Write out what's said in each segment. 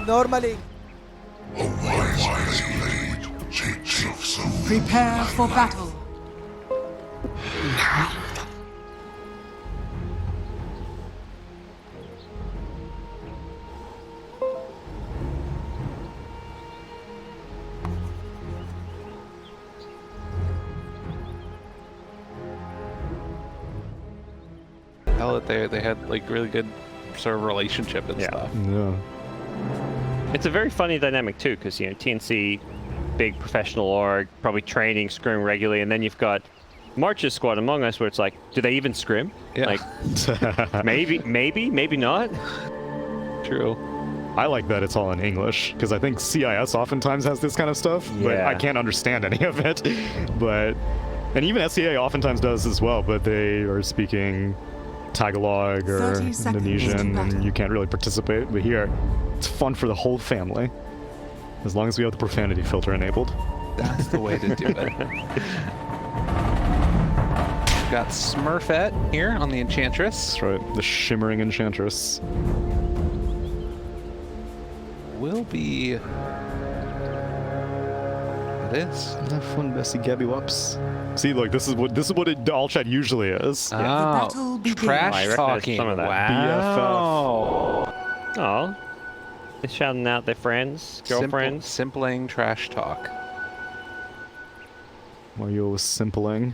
Normally. Prepare for battle. Hell, that they had like really good sort of relationship and stuff. Yeah. It's a very funny dynamic too, because you know TnC, big professional org, probably training, scrim regularly, and then you've got March's squad Among Us, where it's like, do they even scrim? Yeah. Like, maybe not. True. I like that it's all in English, because I think CIS oftentimes has this kind of stuff, but Yeah. I can't understand any of it. And even SCA oftentimes does as well, but they are speaking Tagalog or 30 seconds Indonesian, to battle. and you can't really participate. But here, it's fun for the whole family, as long as we have the profanity filter enabled. That's the way to do it. We've got Smurfette here on the Enchantress. That's right, the shimmering enchantress. Will be... It is. Have fun, Bessie Gabby Wops. See, look, this is what all chat usually is. Oh, battle begins. I trash recognize talking. some of that. Wow. Oh, they're shouting out their friends, girlfriends. Simpling trash talk. Mario was simpling.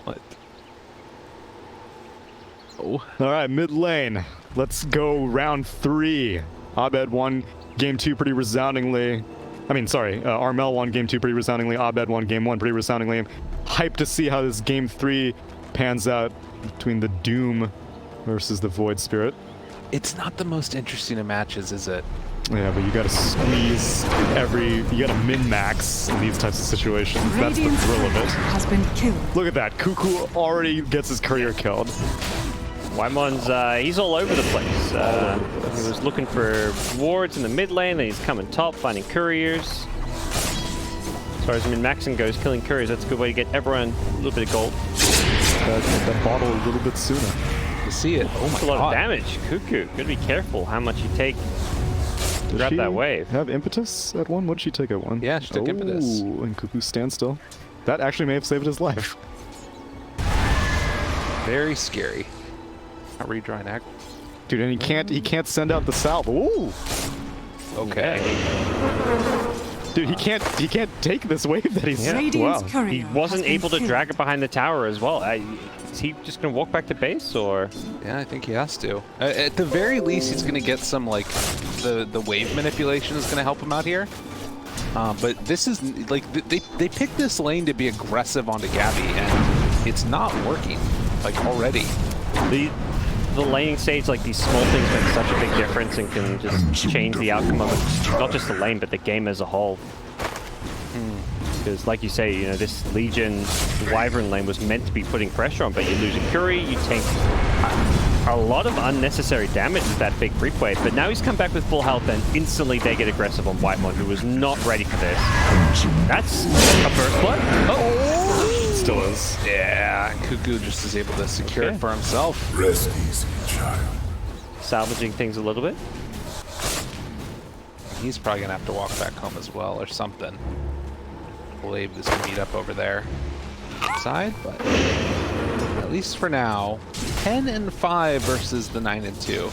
What? Oh. All right, mid lane. Let's go round 3. Abed won game 2 pretty resoundingly. Armel won game 2 pretty resoundingly. Abed won game 1 pretty resoundingly. Hyped to see how this game 3 pans out between the Doom versus the Void Spirit. It's not the most interesting of matches, is it? Yeah, but you gotta squeeze you gotta min-max in these types of situations. That's the Radiant's thrill of turret it. has been killed. Look at that. Cuckoo already gets his career killed. Wymon's, he's all over the place. He was looking for wards in the mid lane, then he's coming top, finding couriers. As far as min-maxing goes, killing couriers, that's a good way to get everyone a little bit of gold. That bottle a little bit sooner. You see it. Oh my That's a lot god. of damage. Cuckoo, gotta be careful how much you take to Does grab she that wave. have impetus at 1? What did she take at 1? Yeah, she took impetus. And Cuckoo standstill. That actually may have saved his life. Very scary. Not redrawing act. Dude, and he can't send out the salve. Ooh! Okay. Dude, he can't take this wave that he's Radiant's wow. courier He has wasn't been able to killed. drag it behind the tower as well. Is he just gonna walk back to base, or? Yeah, I think he has to. At the very least, he's going to get some, like, the wave manipulation is going to help him out here. But this is, like, they picked this lane to be aggressive onto Gabby, and it's not working, like, already. The laning stage, like these small things make such a big difference and can just change the outcome of it. Not just the lane, but the game as a whole. Because, like you say, you know, this Legion Wyvern lane was meant to be putting pressure on, but you lose a Curie, you take a lot of unnecessary damage with that big creep wave. But now he's come back with full health, and instantly they get aggressive on Whitemon, who was not ready for this. That's a first blood. Oh! Still is. Yeah, Cuckoo just is able to secure Okay. it for himself. Rest easy, child. Salvaging things a little bit. He's probably going to have to walk back home as well or something. Believe this can meet up over there side, but at least for now, 10-5 versus the 9-2.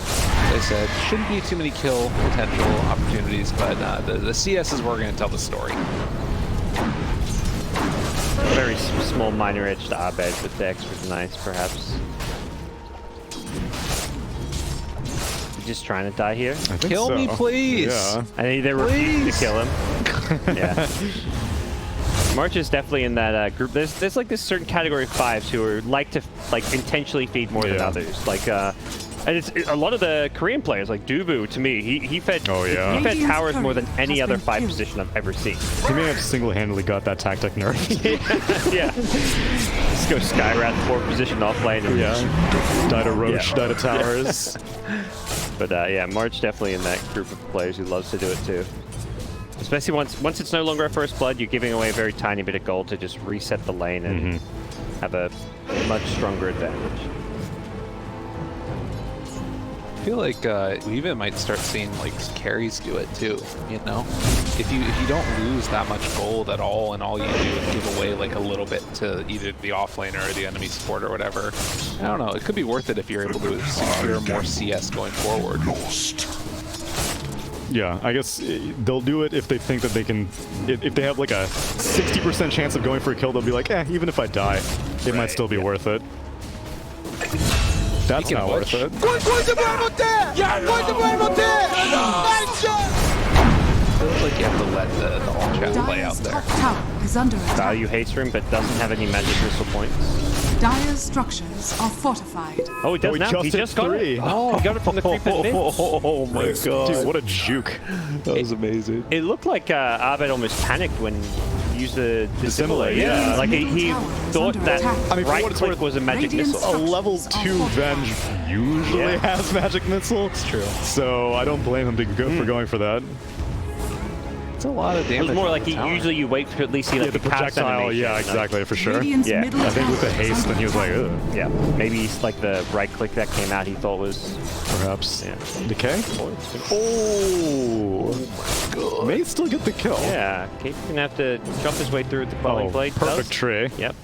They said shouldn't be too many kill potential opportunities, but the CSs were going to tell the story. Very small minor edge to Abed, but the extra nice, perhaps. He's just trying to die here. I think Kill me, so. please. Yeah. I think they refuse Please. to kill him. Yeah. March is definitely in that group. There's like this certain category of 5s who are like to intentionally feed more than Yeah. others. Like and it's a lot of the Korean players, like Dubu, to me, he fed Oh, yeah. he fed Radiant's towers more than turret any has other been 5 killed. position I've ever seen. He may have single-handedly got that tactic nerfed. Yeah. Just go Skyrat 4 position off lane. And Yeah. Die to Roach, Yeah. die to towers. But yeah, March definitely in that group of players who loves to do it too. Especially once it's no longer a first blood, you're giving away a very tiny bit of gold to just reset the lane and have a much stronger advantage. feel like we even might start seeing like carries do it too. You know, if you don't lose that much gold at all, and all you do is give away like a little bit to either the offlaner or the enemy support or whatever, I don't know. It could be worth it if you're able to secure more CS going forward. Yeah, I guess they'll do it if they think that they can. If they have like a 60% chance of going for a kill, they'll be like, even if I die, it might still be worth it. That's not worth it. Feels like you have to let the all chat play out Dire's there. top tower is under attack. Value hates him, but doesn't have any magic missile points. Dire's structures are fortified. Oh, he does now. He hit just got 3. it. Oh, he got it from the creep and mid. Oh my god. Dude, what a juke. That was amazing. It looked like Abed almost panicked when he used the Similar, yeah. Like he thought that I mean, for right what it's click worth, was a magic Radiant missile. A level 2 Venge usually has magic missile. It's true. So I don't blame him for going for that. It's a lot of It damage. was more on like the tower. usually you wait to at least see like The the cast projectile, animation. yeah, exactly, for sure. Radiant's Yeah, middle I think with the tower is haste, under then he was like, attack. ugh, Yeah, maybe it's like the right click that came out he thought was. perhaps. Yeah. Decay? Oh, may still get the kill. Yeah, Cape's gonna have to chop his way through with the quelling blade. perfect tree. Yep.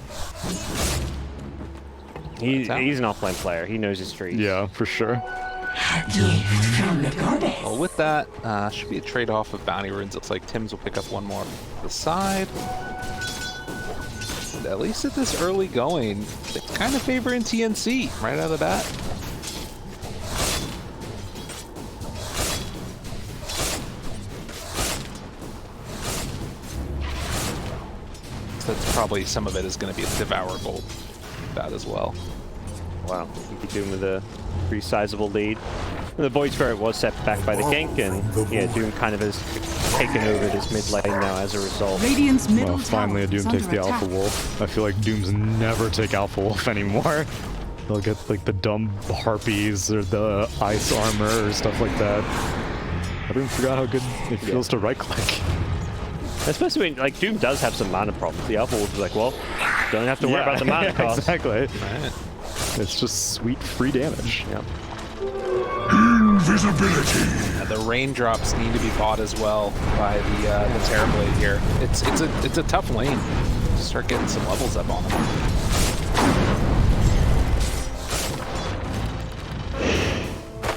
He's an offline player. He knows his trees. Yeah, for sure. Well, with that, should be a trade-off of bounty runes. Looks like Tim's will pick up one more on the side. And at least at this early going, it's kind of favoring TnC right out of the bat. So that's probably some of it is going to be a Devour Gold. That as well. Wow, you could Doom with a pretty sizable lead. And the Void Spirit was set back by the gank, and yeah, Doom kind of has taken over this mid lane now as a result. Radiant's middle Well, finally a tower is Doom takes under the Alpha attack. Wolf. I feel like Dooms never take Alpha Wolf anymore. They'll get like the dumb Harpies or the Ice Armor or stuff like that. I even forgot how good it feels to right-click. Especially when, like, Doom does have some mana problems. The Alpha Wolf is like, well, don't have to worry about the mana cost. Exactly. Right. It's just sweet free damage. Yeah. The raindrops need to be bought as well by the Terrorblade here. It's a tough lane. Start getting some levels up on them.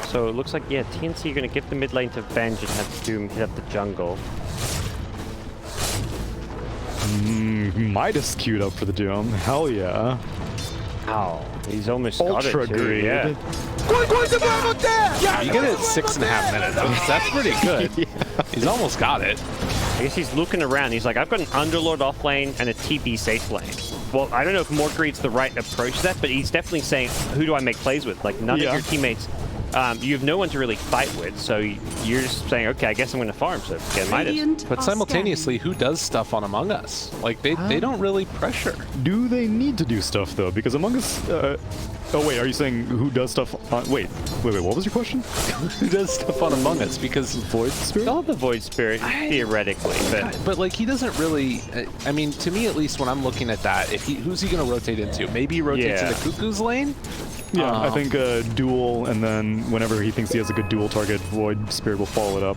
So it looks like, yeah, TnC are going to give the mid lane to Venge and have Doom hit up the jungle. Midas queued up for the Doom. Hell yeah. Ow. He's almost Ultra got it too. greed. Yeah. You get it 6.5 minutes. That's pretty good. He's almost got it. I guess he's looking around. He's like, I've got an Underlord off lane and a TP safe lane. Well, I don't know if more greed's the right approach to that, but he's definitely saying, who do I make plays with? Like, none of your teammates, you have no one to really fight with, so you're just saying, okay, I guess I'm going to farm, so get Midas. Radiant But are simultaneously, who does stuff on Among Us? Like, they don't really pressure. Do they need to do stuff though? Because Among Us. Oh wait, are you saying who does stuff on? Wait. What was your question? Who does stuff on Among Us? Because Void Spirit? They'll have the Void Spirit, theoretically, but like he doesn't really. I mean, to me at least, when I'm looking at that, who's he going to rotate into? Maybe he rotates into Cuckoo's lane. Yeah, I think duel, and then whenever he thinks he has a good duel target, Void Spirit will follow it up.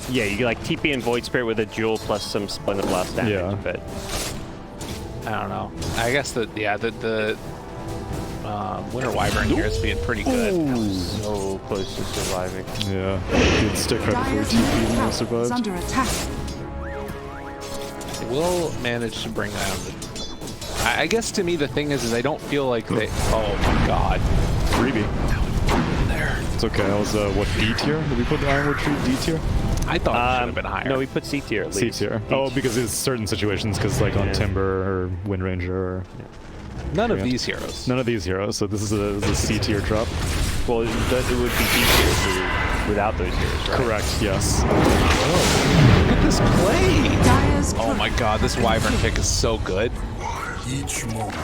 yeah, you like TP and Void Spirit with a duel plus some Splendor Blast damage, Yeah. but I don't know. I guess the Winter Wyvern here is being pretty good. so close to surviving. Yeah, good stick right before Dire's TP middle and tower is survived. under attack. They will manage to bring down the... I guess to me the thing is I don't feel like they... Oh my god. Freebie. There. It's okay. That was what, D tier? Did we put the Ironwood Tree D tier? I thought it should have been higher. No, we put C tier at C least. tier. Oh, because it's certain situations, because like on Yeah. Timber or Wind Ranger or None of Yeah. these heroes. none of these heroes. So this is a C tier drop. Well, it would be D tier without those heroes, right? Correct. Yes. Look at this play! Dire's Oh my god, this Wyvern pick is so good.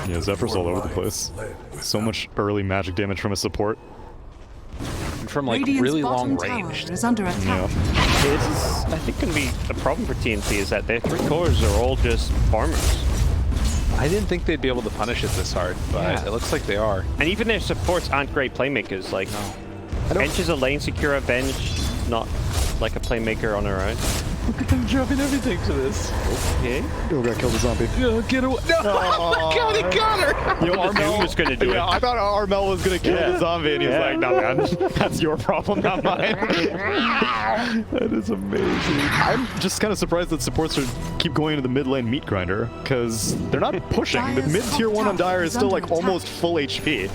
Yeah, Zephyr's all over the place. So much early magic damage from a support. And from like Radiant's really bottom long tower range. is under attack. Yeah. This is, I think, going to be a problem for TnC is that their 3 cores are all just farmers. I didn't think they'd be able to punish it this hard, but Yeah. it looks like they are. And even their supports aren't great playmakers. Like, Bench is a lane secure. Bench, not like a playmaker on her own. Look at them dropping everything to this. Okay. Oh, gotta kill the zombie. Get away. No! Oh my god, he got her! Yo, Doom was gonna do it. I thought Armel was gonna kill the zombie, and he's like, "No, man, that's your problem, not mine." That is amazing. I'm just kind of surprised that supports keep going into the mid lane meat grinder, because they're not pushing. The Dire's mid tier top 1 on tower Dire is is still under like attack. almost full HP,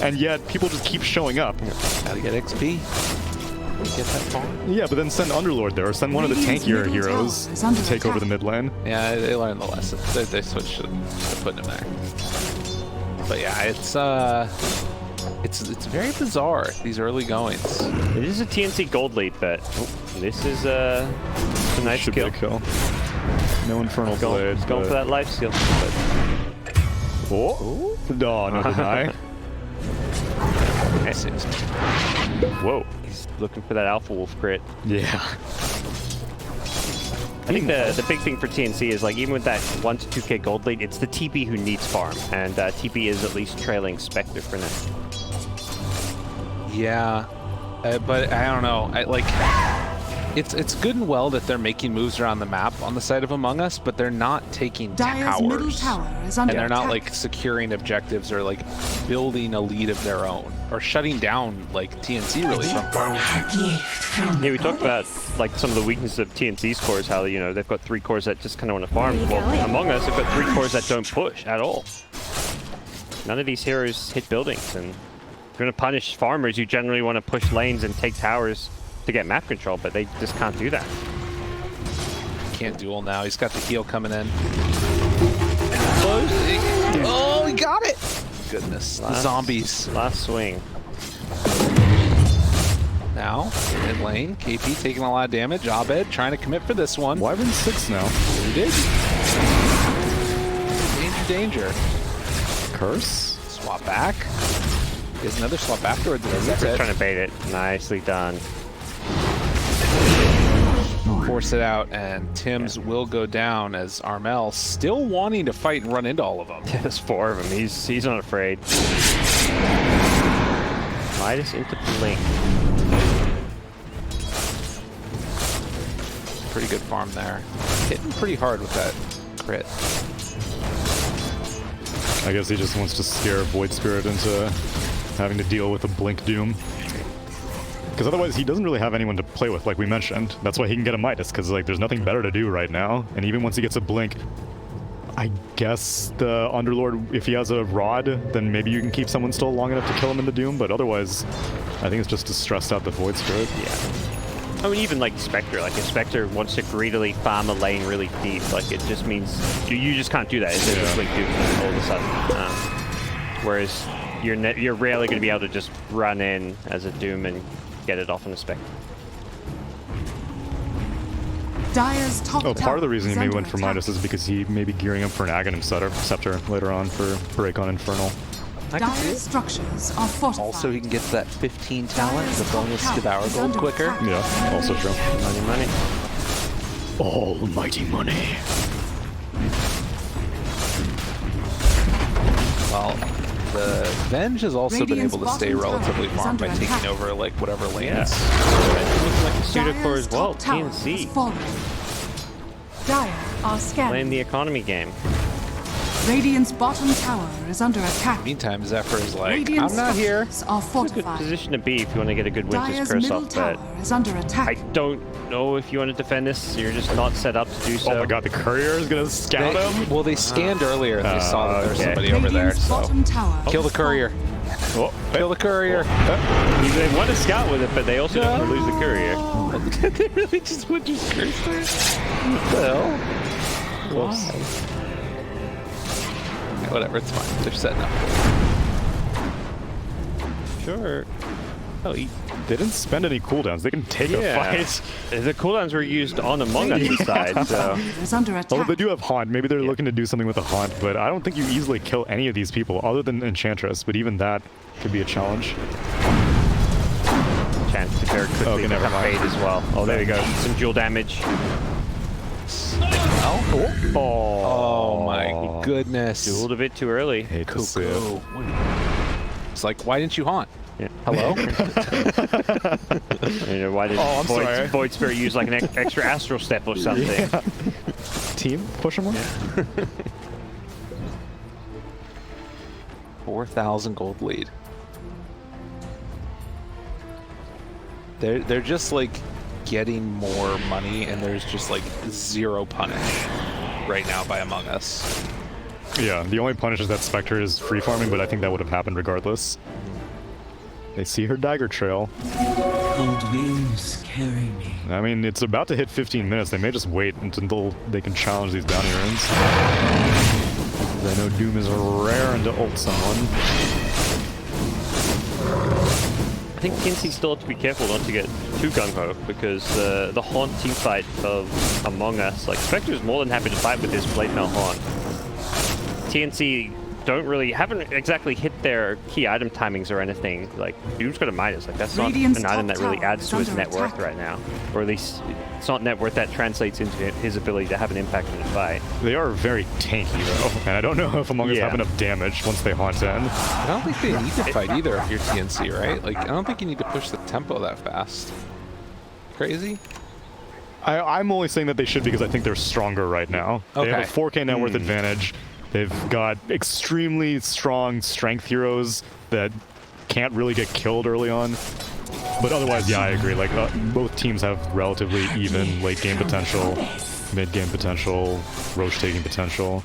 and yet people just keep showing up. Gotta get XP. Get that farm. Yeah, but then send Underlord there, or send one of the Radiant's tankier middle heroes tower is under to take over attack. the mid lane. Yeah, they learned the lesson. They switched to putting him there. But yeah, it's very bizarre, these early goings. It is a TnC gold lead, but this is a nice Should kill. be a kill. No Infernal Going, Blade. going for that life steal. But Oh, no deny. whoa, he's looking for that Alpha Wolf crit. Yeah. I think the big thing for TnC is like even with that 1 to 2k gold lead, it's the TP who needs farm, and TP is at least trailing Spectre for now. Yeah, but I don't know. It's good and well that they're making moves around the map on the side of Among Us, but they're not taking Dire's middle towers. tower is under And they're not attack. like securing objectives or like building a lead of their own or shutting down like TnC really from. Yeah, we talked about like some of the weaknesses of TnC's cores, how they've got 3 cores that just kind of want to farm. Well, Among Us, they've got 3 cores that don't push at all. None of these heroes hit buildings, and if you're going to punish farmers, you generally want to push lanes and take towers to get map control, but they just can't do that. Can't duel now. He's got the heal coming in. Oh, he got it! Goodness, the zombies. Last swing. Now, mid lane, KP taking a lot of damage. Abed trying to commit for this one. Wyvern 6 now. He did. Danger. Curse? Swap back. There's another swap afterwards. That's Spectre's it. trying to bait it. Nicely done. Force it out, and Tim's will go down as Armel still wanting to fight and run into all of them. There's 4 of them. He's not afraid. Midas into blink. Pretty good farm there. Hitting pretty hard with that crit. I guess he just wants to scare Void Spirit into having to deal with a Blink Doom. Because otherwise he doesn't really have anyone to play with, like we mentioned. That's why he can get a Midas, because like there's nothing better to do right now. And even once he gets a Blink, I guess the Underlord, if he has a Rod, then maybe you can keep someone still long enough to kill him in the Doom, but otherwise, I think it's just to stress out the Void Spirit. Yeah. I mean, even like Spectre, like if Spectre wants to greedily farm a lane really deep, like it just means you just can't do that. It's just like Doom all of a sudden. Whereas you're rarely going to be able to just run in as a Doom and get it off on a Spectre. Dire's top Oh, part of the reason he tower maybe is went for under Midas is because he may be gearing up for an Aghanim Scepter later on for Break on Infernal. I can see Dire's it. structures are fortified. Also, he can get that 15 talent, Dire's the top bonus tower Devour is Gold under quicker. attack. Yeah, also true. Money. Almighty money. Well, the Venge has also been Radiant's able to stay bottom tower relatively is farm under by taking attack. over like whatever lanes. Yeah. Looks like a pseudo core Dire's as well. top tower TnC. is falling. Dire are Playing scanning. the economy game. Radiant's bottom tower is under attack. Meantime, Zephyr is like, Radiant I'm not here. structures are It's a good fortified. position to be if you want to get a good Winter's Dire's Curse middle off, tower but is under attack. I don't know if you want to defend this. You're just not set up to do so. Oh my god, the courier is gonna scout him? Well, they scanned earlier and they saw that there was okay. somebody over there, Radiant's so bottom tower kill the is courier. Oh, Kill the courier. They want to scout with it, but they also don't want to lose the courier. They really just Winter's Curse there? What the hell? Whoops. Okay, whatever, it's fine. They're setting up. Sure. Oh, they didn't spend any cooldowns. They can take a fight. The cooldowns were used on Among Us side, so is under attack. Although they do have Haunt. Maybe they're looking to do something with a Haunt, but I don't think you easily kill any of these people other than Enchantress, but even that could be a challenge. chance to very quickly Okay, never become mind. fade as well. Oh, there we go. Some dual damage. Oh my goodness. Dueled a bit too early. Hate to see it. It's like, why didn't you haunt? Yeah. Hello? You know, why did Oh, I'm sorry. Void Spirit use like an extra astral step or something? Yeah. Team, push him on. 4,000 gold lead. They're just like getting more money, and there's just like zero punish right now by Among Us. Yeah, the only punish is that Spectre is free farming, but I think that would have happened regardless. They see her dagger trail. Cold winds carry me. I mean, it's about to hit 15 minutes. They may just wait until they can challenge these bounty runes. I know Doom is raring to ult someone. I think TnC still have to be careful not to get too gung-ho, because the Haunt team fight of Among Us, like Spectre is more than happy to fight with his Blade Mail Haunt. TnC haven't exactly hit their key item timings or anything. Like, Doom's got a Midas. Like, that's not Radiant's an item top that really tower adds is to his under net worth attack. right now. Or at least, it's not net worth that translates into his ability to have an impact in the fight. They are very tanky, though, and I don't know if Among Us Yeah. have enough damage once they haunt in. I don't think they need to fight either if you're TnC, right? Like, I don't think you need to push the tempo that fast. Crazy? I'm only saying that they should because I think they're stronger right now. They have a Okay. 4K net worth advantage. They've got extremely strong strength heroes that can't really get killed early on. But otherwise, yeah, I agree. Like, both teams have relatively even late game potential, mid game potential, Roche taking potential.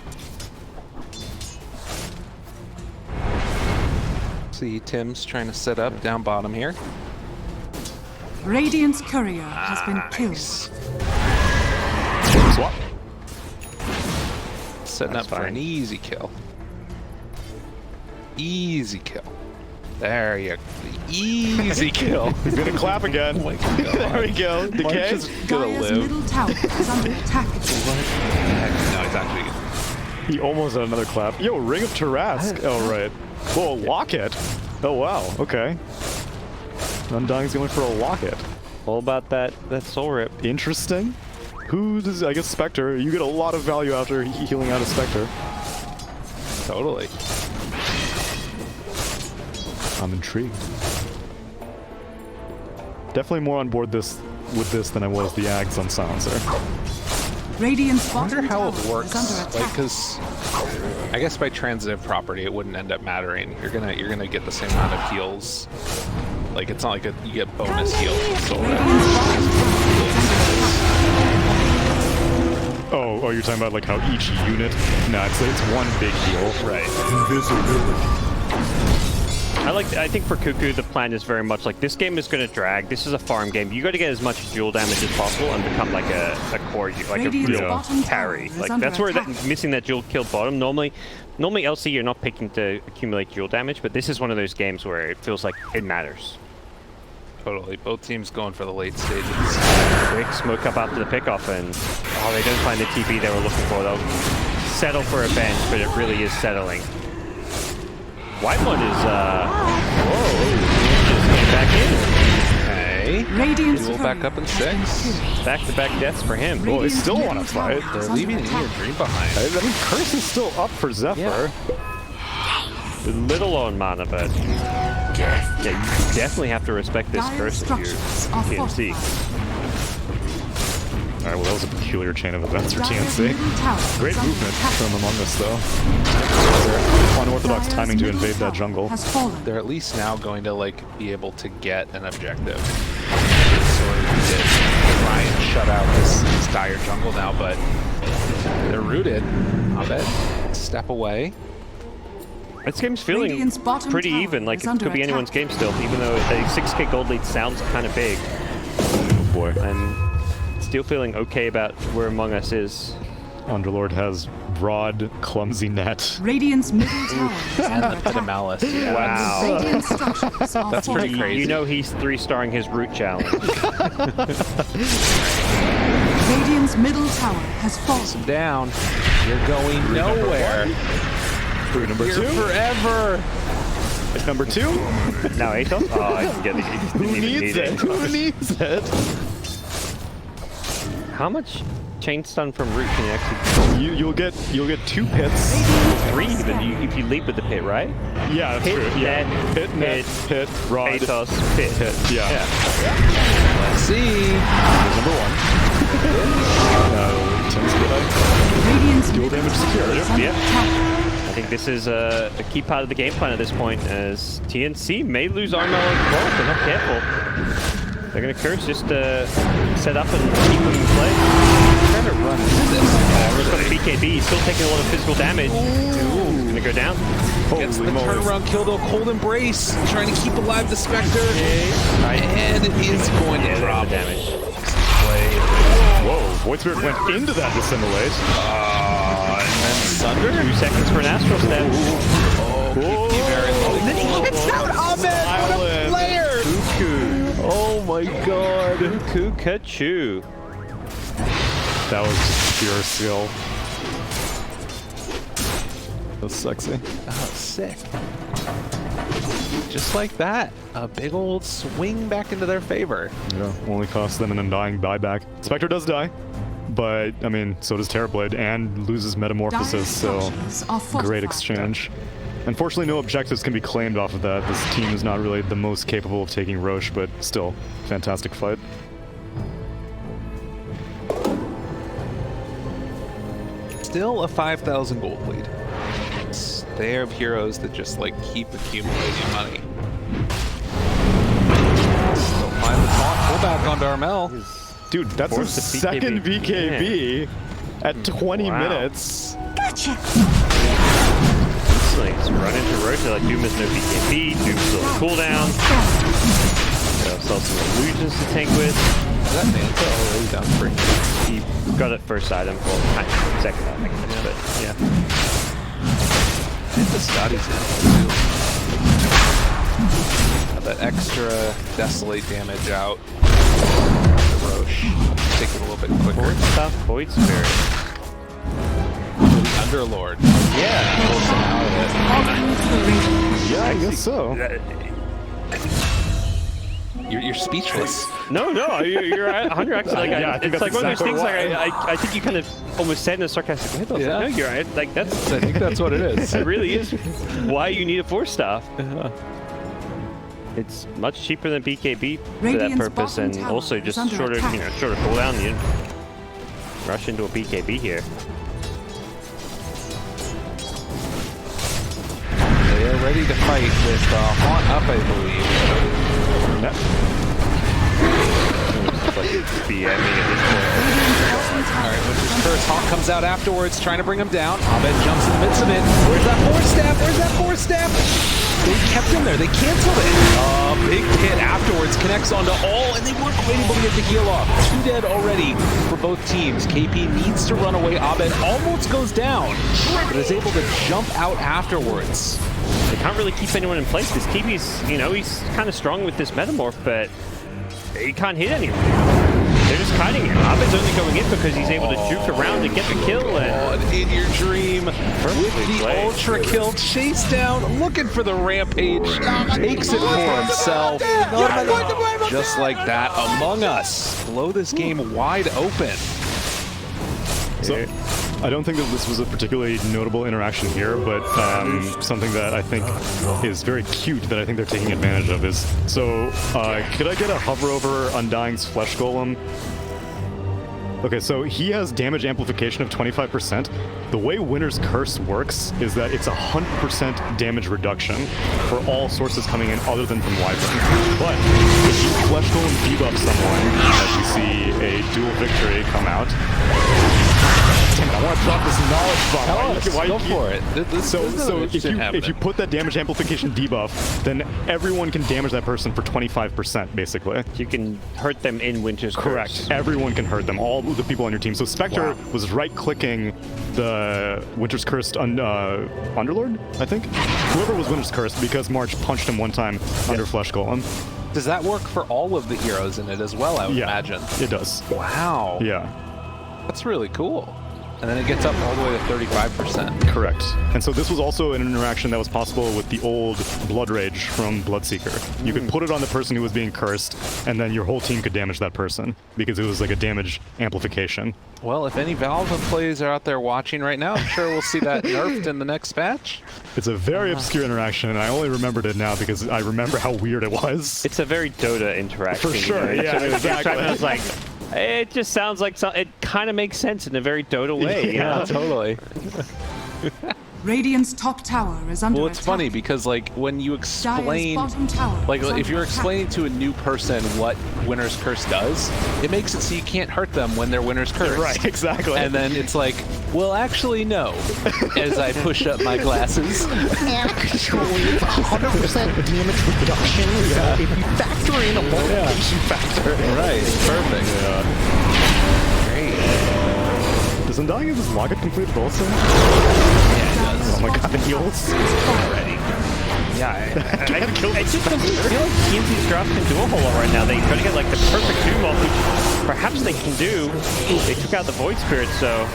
See, Tim's trying to set up down bottom here. Radiant's courier has been killed. Nice. Swap. Setting That's up for fine. an easy kill. Easy kill. There you go. Easy kill. He's gonna clap again. Oh my God. There we go. Decay. Just gonna Dire's live. middle tower is under attack. No, it's actually. He almost had another clap. Yo, Ring of Tarask. Oh, right. Whoa, locket. Oh, wow. Okay. Undying's going for a locket. All about that soul rip. Interesting. Who does, I guess, Spectre. You get a lot of value after healing out a Spectre. Totally. I'm intrigued. Definitely more on board with this than I was the Ags on Silencer. Radiant's I wonder bottom how tower it works. is under Like, attack. because I guess by transitive property, it wouldn't end up mattering. You're gonna get the same amount of heals. Like, it's not like you get bonus heals with soul rip. Radiant's bottom tower is under attack. Oh, you're talking about like how each unit? No, it's one big heal. Right. I think for Cuckoo, the plan is very much like, this game is going to drag. This is a farm game. You got to get as much dual damage as possible and become like a core, like a Radiant's real bottom carry. tower is Like, under that's where attack. missing that dual kill bottom. Normally LC, you're not picking to accumulate dual damage, but this is one of those games where it feels like it matters. Totally. Both teams going for the late stages. Quick smoke up after the pickoff, and they don't find the TP they were looking for. They'll settle for a bench, but it really is settling. White one is just getting back in. Hey. Radiant's Duel back up in 6. Back-to-back deaths for him. Well, they Radiant's still middle want to tower fight. is They're under leaving attack. inYourdreaM behind. I mean, Curse is still up for Zephyr. Little on mana, but yeah, you definitely have to respect this Dire curse if you're structures are TnC. fortified. Alright, well, that was a peculiar chain of events for Dire's TnC. middle tower Great is under movement attack. from Among Us, though. Unorthodox Dire's timing to middle invade that tower jungle. has fallen. They're at least now going to like be able to get an objective. Sort of did try and shut out this dire jungle now, but they're rooted. I bet. Step away. This game's feeling Radiant's bottom pretty tower even, like is it under could be anyone's attack. game still, even though a 6k gold lead sounds kind of big. Oh boy. I'm still feeling okay about where Among Us is. Underlord has broad, clumsy net. Radiant's middle tower is And under the Pit of attack. Malice. Yeah. Wow. Radiant structures are That's pretty fortified. crazy. You know he's 3-starring his root challenge. Radiant's middle tower has fallen. Down. You're going nowhere. Route number Here 2. forever. Number 2. Now Aethos? Oh, I can get the Who needs it? Who needs it? How much chain stun from root can you actually You'll get 2 pits. 3 even if you lead with the pit, right? Yeah, that's Pit, true. Yeah. net, Pit, rod, Atos, pit. Yeah. Let's see. Here's number 1. Radiant's Dual middle damage secure. tower is under Yep. attack. I think this is a key part of the game plan at this point, as TnC may lose Armel as well if they're not careful. They're going to curse just to set up and keep them in play. Trying to run into this. He's got a BKB, he's still taking a lot of physical damage. He's going to go down. Gets the turnaround kill though. Cold Embrace trying to keep alive the Spectre. And it is going to drop. The damage. Whoa, Void Spirit went into that Dissimulate. And then Sunder. 2 seconds for an Astral Step. KP very low. And then he hits out Ahmed. What a Island. player. Oh my god. Kukachu. That was just pure skill. That was sexy. Oh, sick. Just like that. A big old swing back into their favor. Yeah, only costs them an undying buyback. Spectre does die, but I mean, so does Terrorblade and loses Metamorphosis, so Structures are great fortified. exchange. Unfortunately, no objectives can be claimed off of that. This team is not really the most capable of taking Roche, but still, fantastic fight. Still a 5,000 gold lead. They have heroes that just like keep accumulating money. Still find the taunt pullback onto Armel. Dude, that's Force his the second BKB. VKB at 20 Wow. minutes. Gotcha. Just run into Roche, like Doom has no BKB, Doom's still on cooldown. Got ourselves some illusions to tank with. Is that Manta already down 3? He got it first item, well, second item, I guess, but yeah. I think the Scotty's in too. That extra Desolate damage out. The Roche. Take it a little bit quicker. Void stuff, Void Spirit. The Underlord. Yeah. Pulls him out of it. Yeah, I guess so. You're speechless. No, you're 100 actually. Like, Yeah, I think it's that's like one of those exactly things. why. Like I think you kind of almost said in a sarcastic way. But Yeah. no, you're right. Like that's. I think that's what it is. It really is why you need a 4-staff. It's much cheaper than BKB for that Radiant's purpose, bottom and tower also is just under shorter, attack. shorter cooldown. You rush into a BKB here. They are ready to fight with Haunt up, I believe. It's like it's BMing at this point. Alright, Winter's Curse. Haunt comes out afterwards, trying to bring him down. Abed jumps in the midst of it. Where's that 4-step? Where's that 4-step? They kept him there. They canceled it. Big hit afterwards connects onto all, and they weren't quite able to get the heal off. 2 dead already for both teams. KP needs to run away. Abed almost goes down, but is able to jump out afterwards. They can't really keep anyone in place. This KP's, he's kind of strong with this Metamorph, but he can't hit anyone. They're just kiting him. Abed's only going in because he's able to juke around and get the kill. And inYourdreaM with the played. ultra kill, chase down, looking for the rampage, takes it for himself. Just like that, Among Us blow this game wide open. So, I don't think that this was a particularly notable interaction here, but something that I think is very cute that I think they're taking advantage of is, so could I get a hover over Undying's Flesh Golem? Okay, so he has damage amplification of 25%. The way Winter's Curse works is that it's 100% damage reduction for all sources coming in other than from Wyvern. But if you Flesh Golem debuff someone, as you see a dual victory come out, damn it, I want to drop this knowledge bomb. Go for it. So if you put that damage amplification debuff, then everyone can damage that person for 25%, basically. you can hurt them in Winter's Correct. Curse. Everyone can hurt them. All the people on your team. So Spectre was right-clicking the Winter's Cursed Underlord, I think? Whoever was Winter's Cursed, because March punched him one time under Flesh Golem. Does that work for all of the heroes in it as well, I would Yeah, imagine? it does. Wow. Yeah. That's really cool. And then it gets up all the way to 35%. Correct. And so this was also an interaction that was possible with the old Blood Rage from Bloodseeker. You could put it on the person who was being cursed, and then your whole team could damage that person, because it was like a damage amplification. Well, if any Valve employees are out there watching right now, I'm sure we'll see that nerfed in the next patch. It's a very obscure interaction, and I only remembered it now because I remember how weird it was. It's a very Dota interaction. For sure, you know? yeah, exactly. I was like, it just sounds like it kind of makes sense in a very Dota way. You know? Totally. Radiant's top tower is under Well, attack. it's funny because, like, when you Dire's explain, bottom tower like, is if under you're attack. explaining to a new person what Winter's Curse does, it makes it so you can't hurt them when they're Winter's Curse. Right, exactly. And then it's like, well, actually, no. As I push up my glasses. Actually, 100% damage reduction. So if you factor in a multiplication factor. Right, perfect. Great. Does Undying have this locket completed also? Oh my god, the heals. Yeah, it just doesn't feel like TnC's draft can do a whole lot right now. They try to get like the perfect doom off, which perhaps they can do. They took out the Void Spirit, so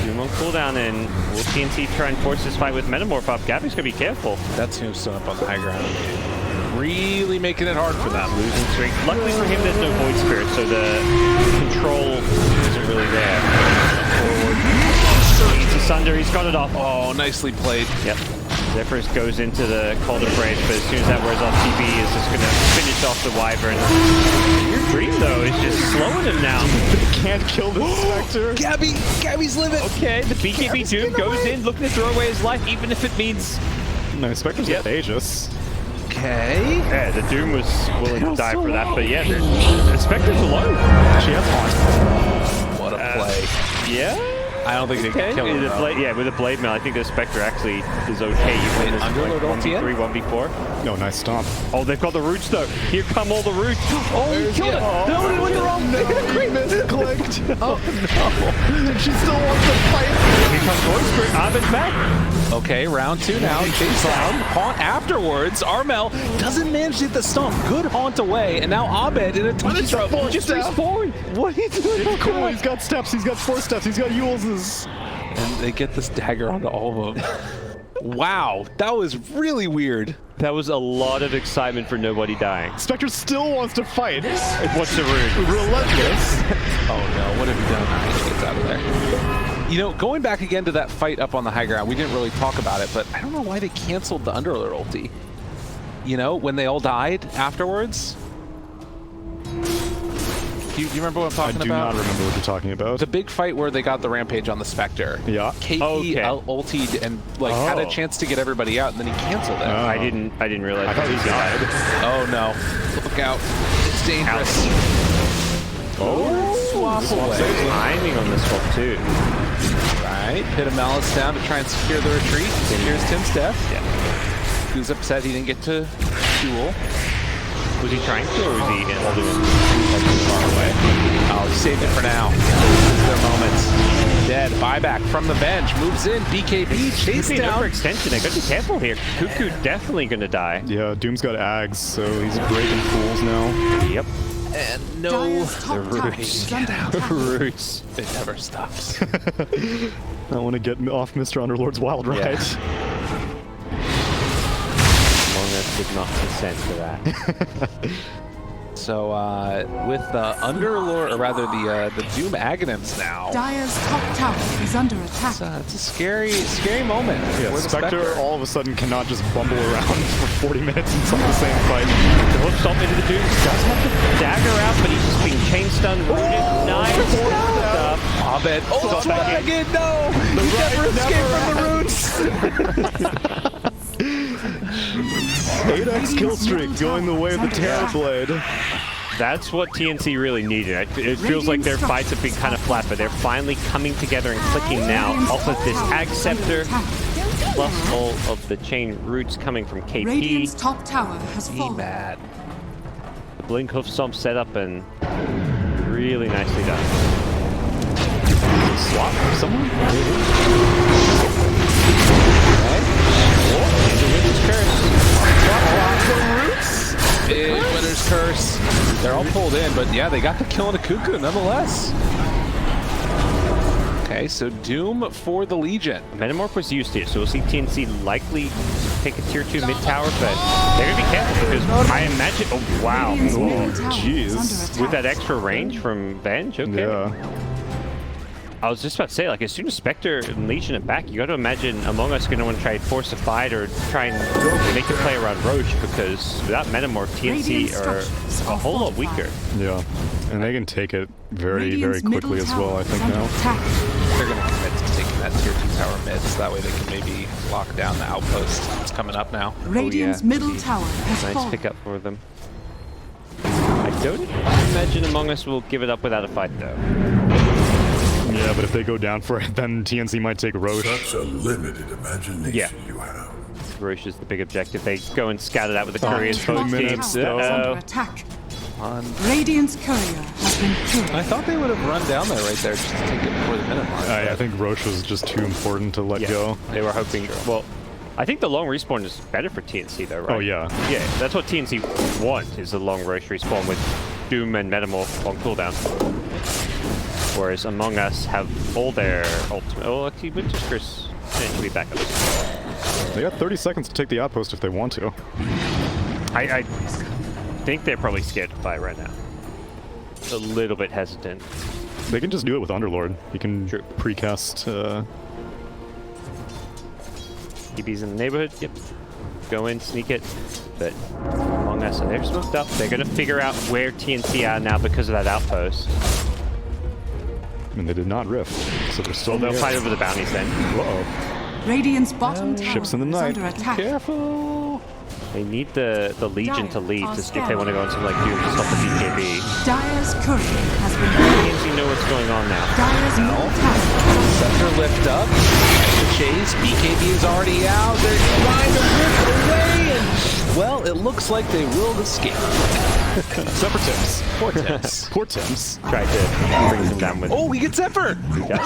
doom on cooldown, and will TnC try and force this fight with Metamorph up? Gabby's gonna be careful. That's who's still up on the high ground. Really making it hard for them. Losing streak. Luckily for him, there's no Void Spirit, so the control isn't really there. Forward. He's asunder, he's got it off. Oh, nicely played. Yep. Zephyrus goes into the Cauldron Rage, but as soon as that wears off, TB is just going to finish off the Wyvern. Your dream, though, is just slowing him now. Can't kill the Spectre. Gabby's living. Okay, the BKB Doom goes in, looking to throw away his life, even if it means... No, Spectre's got Aegis. Okay. Yeah, the Doom was willing to die for that, but yeah, the Spectre's alone. She has haunt. What a play. Yeah? I don't think they can kill him. With a blade, yeah, with a Blade Mail, I think the Spectre actually is okay. You win this Underlord like ulti in? 1v3, 1v4. No, nice stomp. Oh, they've got the roots though. Here come all the roots. Oh, he killed it. Oh, No, he went wrong. No, he misclicked. Oh no. She still wants to fight. Here comes Void Spirit. Abed's back. Okay, round 2 now. Chase down. Haunt afterwards. Armel doesn't manage to get the stomp. Good haunt away. And now Abed in a ton of trouble. Just respawn. What are you doing? It's cool. He's got steps. He's got 4 steps. He's got Yules's. And they get this dagger onto all of them. Wow, that was really weird. That was a lot of excitement for nobody dying. Spectre still wants to fight. What's the root? Relentless. Oh no, what have you done? He gets out of there. You know, going back again to that fight up on the high ground, we didn't really talk about it, but I don't know why they canceled the Underlord ulti. You know, when they all died afterwards? You remember what I'm talking about? I do not remember what you're talking about. The big fight where they got the rampage on the Spectre. Yeah. KP ultied and like had a chance to get everybody out, and then he canceled it. I didn't realize. I thought he died. Oh no! Look out! It's dangerous. Oh, Swap away. Timing on this one too. Right, Pit of Malice down to try and secure the retreat. Secures Tim's death. Yeah. Who's upset he didn't get to duel. Was he trying to, or was he holding him far away? Oh, he saved it for now. This is their moment. Dead. Buyback from the bench. Moves in. BKB chase Could be down. for extension. They gotta be careful here. Cuckoo definitely gonna die. Yeah, Doom's got Ags, so he's breaking fools now. Yep. And no. Dire's top tower Roots. is under attack. Roots. It never stops. I want to get off Mr. Underlord's wild ride. Yeah. Mongus did not consent to that. So with the Underlord, or rather the Doom Aghanims now. Dire's top tower is under attack. It's a scary moment. Yeah, for the Spectre all of a sudden cannot just bumble around for 40 minutes inside the same fight. The hook stomp into the Doom. Does have the dagger out, but he's just being chain stunned. Rooted. Nice stuff. Abed. Oh, Stop back again. No. He never escaped from the roots. 8x kill streak going the way of the Terrorblade. That's what TnC really needed. It feels like their fights have been kind of flat, but they're finally coming together and clicking now off of this Ag Scepter, plus all of the chain roots coming from KP. Radiant's top tower has Be fallen. mad. The Blink Hoof Stomp set up and really nicely done. Swap for someone? Big Winter's Curse. They're all pulled in, but yeah, they got the kill on a Cuckoo nonetheless. Okay, so Doom for the Legion. Metamorph was used here, so we'll see TnC likely take a tier 2 mid tower, but they're gonna be careful because I imagine. Oh wow! Radiant's middle Oh, tower is jeez. under attack. With that extra range from Venge, okay. Yeah. I was just about to say, like, as soon as Spectre and Legion are back, you got to imagine Among Us going to want to try and force a fight or try and make a play around Roche, because without Metamorph, TnC are a whole lot weaker. Yeah. And they can take it very, Radiant's very quickly middle as well, tower I is think under now. attack. They're going to commit to taking that tier 2 tower mid, so that way they can maybe lock down the outpost. It's coming up now. Radiant's middle tower has Nice fallen. pickup for them. I don't imagine Among Us will give it up without a fight, though. Yeah, but if they go down for it, then TnC might take Roche. Such a limited imagination you have. Roche is the big objective. They go and scout it out with the couriers. 2 both minutes, teams. Tower is under Uh-oh. attack. Radiant's courier has been killed. I thought they would have run down there right there just to take it before the minute mark. I think Roche was just too important to let Yeah, go. they were hoping. Well, I think the long respawn is better for TnC, though, right? Oh, yeah. Yeah, that's what TnC want, is a long Roche respawn with Doom and Metamorph on cooldown. Whereas Among Us have all their ultimate. Oh, actually, Winter's Curse should be backups. They got 30 seconds to take the outpost if they want to. I think they're probably scared to fight right now. A little bit hesitant. They can just do it with Underlord. He can True. precast. EB's in the neighborhood. Yep. Go in, sneak it. But Among Us, they're smoked up. They're going to figure out where TnC are now because of that outpost. I mean, they did not rift, so they're still Well, they'll there. fight over the bounties then. Whoa. Radiant's bottom tower Ships in the is night. under attack. Careful! They need the Legion to lead to, if they want to go on something like Doom to stop the BKB. Dyer's courier has been killed. TnC know what's going on now. Dyer's middle tower. Scepter lift up. The chase. BKB is already out. They're trying to rip away, and well, it looks like they will escape. Except for Tims. Poor Tims. Poor Tims. Tried to bring them down with. Oh, we get Zephyr! Yeah.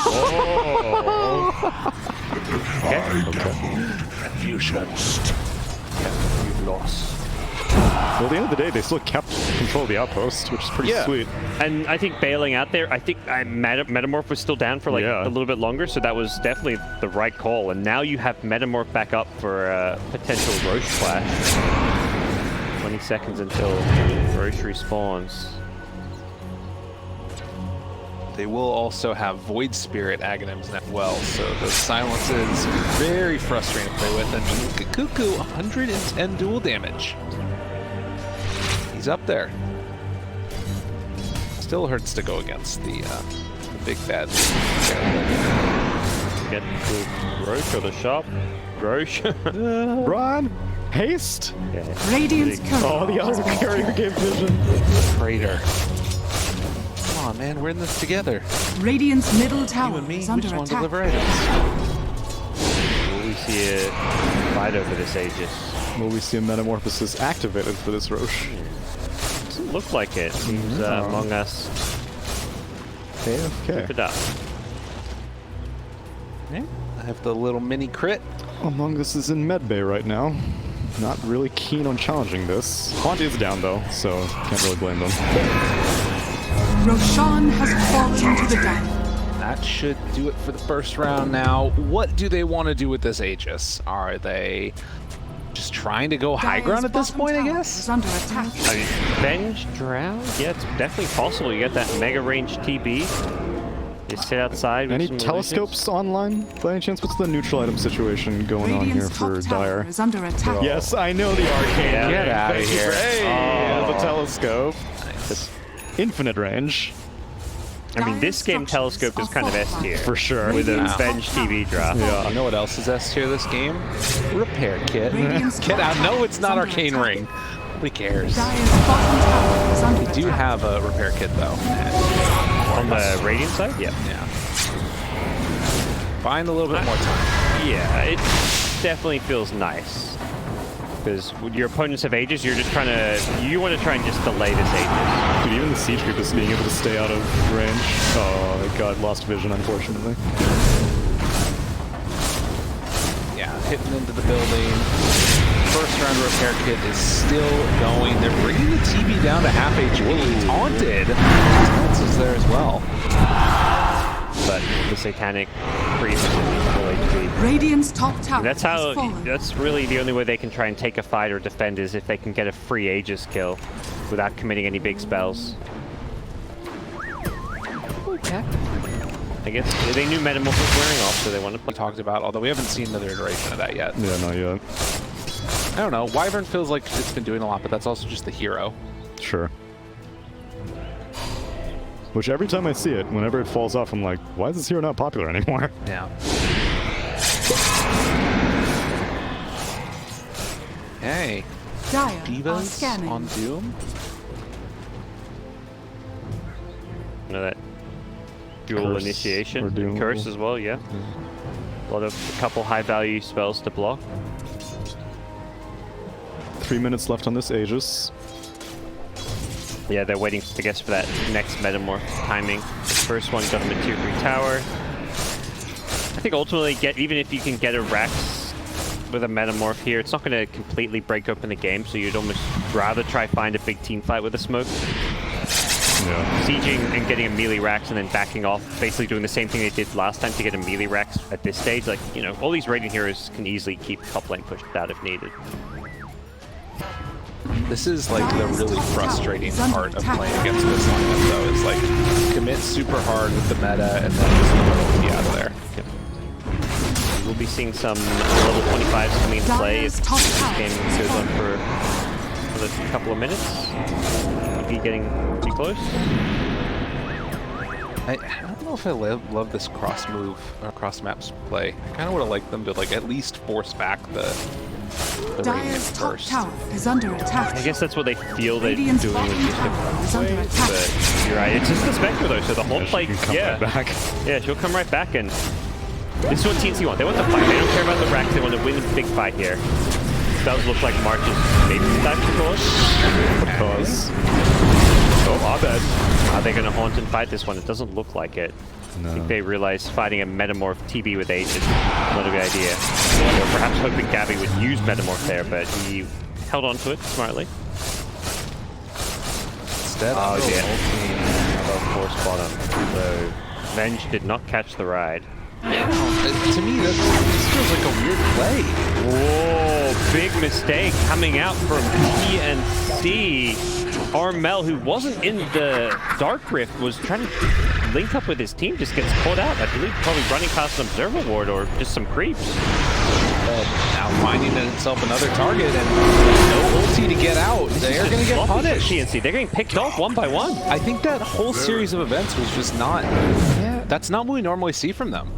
Okay. Refusionist. You've lost. Well, at the end of the day, they still kept control of the outpost, which is pretty Yeah. sweet. And I think bailing out there, I think Metamorph was still down for like Yeah. a little bit longer, so that was definitely the right call. And now you have Metamorph back up for a potential Roche flash. 20 seconds until Roche respawns. They will also have Void Spirit Aghanims as well, so the silence is very frustrating to play with. And Cuckoo, 110 dual damage. He's up there. Still hurts to go against the big bad. Get the Roche or the shop. Roche. Run! Haste! Yeah. Radiant's Oh, courier the other carrier gave vision. Traitor. Come on, man, we're in this together. Radiant's middle You tower and me, is we under just want to attack. deliver items. Will we see a fight over this Aegis? Will we see a Metamorphosis activated for this Roche? Doesn't look like it. Seems Among Us Okay. keep it up. Yeah, I have the little mini crit. Among Us is in medbay right now. Not really keen on challenging this. Quanti is down though, so can't really blame them. Roshan has fallen to the ground. That should do it for the first round now. What do they want to do with this Aegis? Are they just trying to go high ground at this point, I guess? Is under attack. I mean, Venge Drow? Yeah, it's definitely possible. You get that mega range TB. You sit outside with Any some telescopes online by any chance? What's the neutral item situation going on here Radiant's for top tower Dire? is under attack. Yes, I know the arcane. Yeah. Get out of Thank you here. for- Hey, Oh. the telescope. Nice. Infinite range, I mean, this game telescope is kind of S tier. for sure. With a Wow. Venge TV drop. You know what else is S tier this game? Repair kit. Radiant's Get out. top No, tower it's not is under Arcane attack. Ring. Who cares? Dyer's bottom tower is under We do attack. have a repair kit though. On the Radiant side? Yeah. Yeah. Find a little bit more time. Yeah, it definitely feels nice. Because when your opponents have Aegis, you're just trying to... You want to try and just delay this Aegis. Dude, even the siege group is being able to stay out of range. Oh, it got lost vision, unfortunately. Yeah, hitting into the building. First round repair kit is still going. They're bringing the TB down to half HP. Taunted. Taunts is there as well. But the Satanic Priest and full HP. Radiant's top tower And that's has how. fallen. That's really the only way they can try and take a fight or defend is if they can get a free Aegis kill without committing any big spells. Okay. I guess they knew Metamorph was wearing off, so they wanted to We talked about, although we haven't seen another iteration of that yet. Yeah, not yet. I don't know. Wyvern feels like it's been doing a lot, but that's also just the hero. Sure. Which every time I see it, whenever it falls off, I'm like, why is this hero not popular anymore? Yeah. Hey, Dire are Divas scanning. on Doom? You know that dual Curse initiation, or dual- curse as well. Yeah. A couple high value spells to block. 3 minutes left on this Aegis. Yeah, they're waiting, I guess, for that next Metamorph timing. The first one got them a tier 3 tower. I think ultimately, even if you can get a Rex with a Metamorph here, it's not going to completely break open the game, so you'd almost rather try find a big team fight with a smoke. Yeah. Sieging and getting a melee Rex and then backing off, basically doing the same thing they did last time to get a melee Rex at this stage. Like, you know, all these Radiant heroes can easily keep top lane pushed out if needed. This is like the really frustrating part of playing against this lineup, though, is like commit super hard with the meta and then just be out of there. Yep. We'll be seeing some level 25s coming into play if this game goes on for another couple of minutes. Be getting too close. I don't know if I love this cross move or cross maps play. I kind of would have liked them to like at least force back the Radiant Dire's top first. tower is under attack. I guess that's what they feel they're Radiant's doing with bottom this tower is different under way, attack. but you're right. It's just the Spectre though, so the whole play, She can come yeah, right back. yeah, she'll come right back, and this is what TnC want. They want the fight. They don't care about the Rex. They want to win a big fight here. It does look like March is maybe time to cause. Because. Oh, Abed. Are they going to haunt and fight this one? It doesn't look like it. No. I think they realized fighting a Metamorph TB with H is not a good idea. They were perhaps hoping Gabby would use Metamorph there, but he held on to it smartly. Instead, Above force bottom. So Venge did not catch the ride. to me, this feels like a weird play. Whoa, big mistake coming out from TnC. Armel, who wasn't in the Dark Rift, was trying to link up with his team, just gets caught out. I believe probably running past an Observer Ward or just some creeps. Now finding itself another target and no ulti to get out. They're going to get punished. TnC, they're getting picked off one by one. I think that whole series of events was just not... That's not what we normally see from them.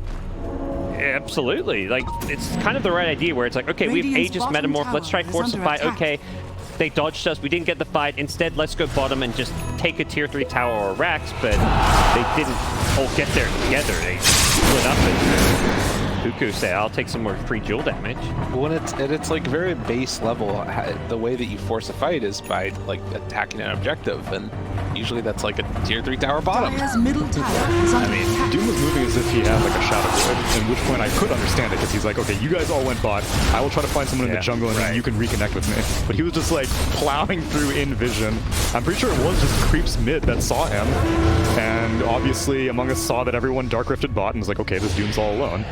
Absolutely. Like, it's kind of the right idea where it's like, okay, we have Radiant's Aegis bottom Metamorph, let's try tower is force a under fight. attack. Okay, they dodged us, we didn't get the fight. Instead, let's go bottom and just take a tier 3 tower or a Rax, but they didn't all get there together. They split up and Huku said, I'll take some more free jewel damage. When it's like very base level, the way that you force a fight is by like attacking an objective, and usually that's like a tier 3 tower bottom. Dire's middle tower is under attack. Doom was moving as if he had like a shadow wood, at which point I could understand it because he's like, okay, you guys all went bot. I will try to find someone in the jungle and then you can reconnect with me. But he was just like plowing through in vision. I'm pretty sure it was just creeps mid that saw him. And obviously Among Us saw that everyone dark rifted bot and was like, okay, this Doom's all alone.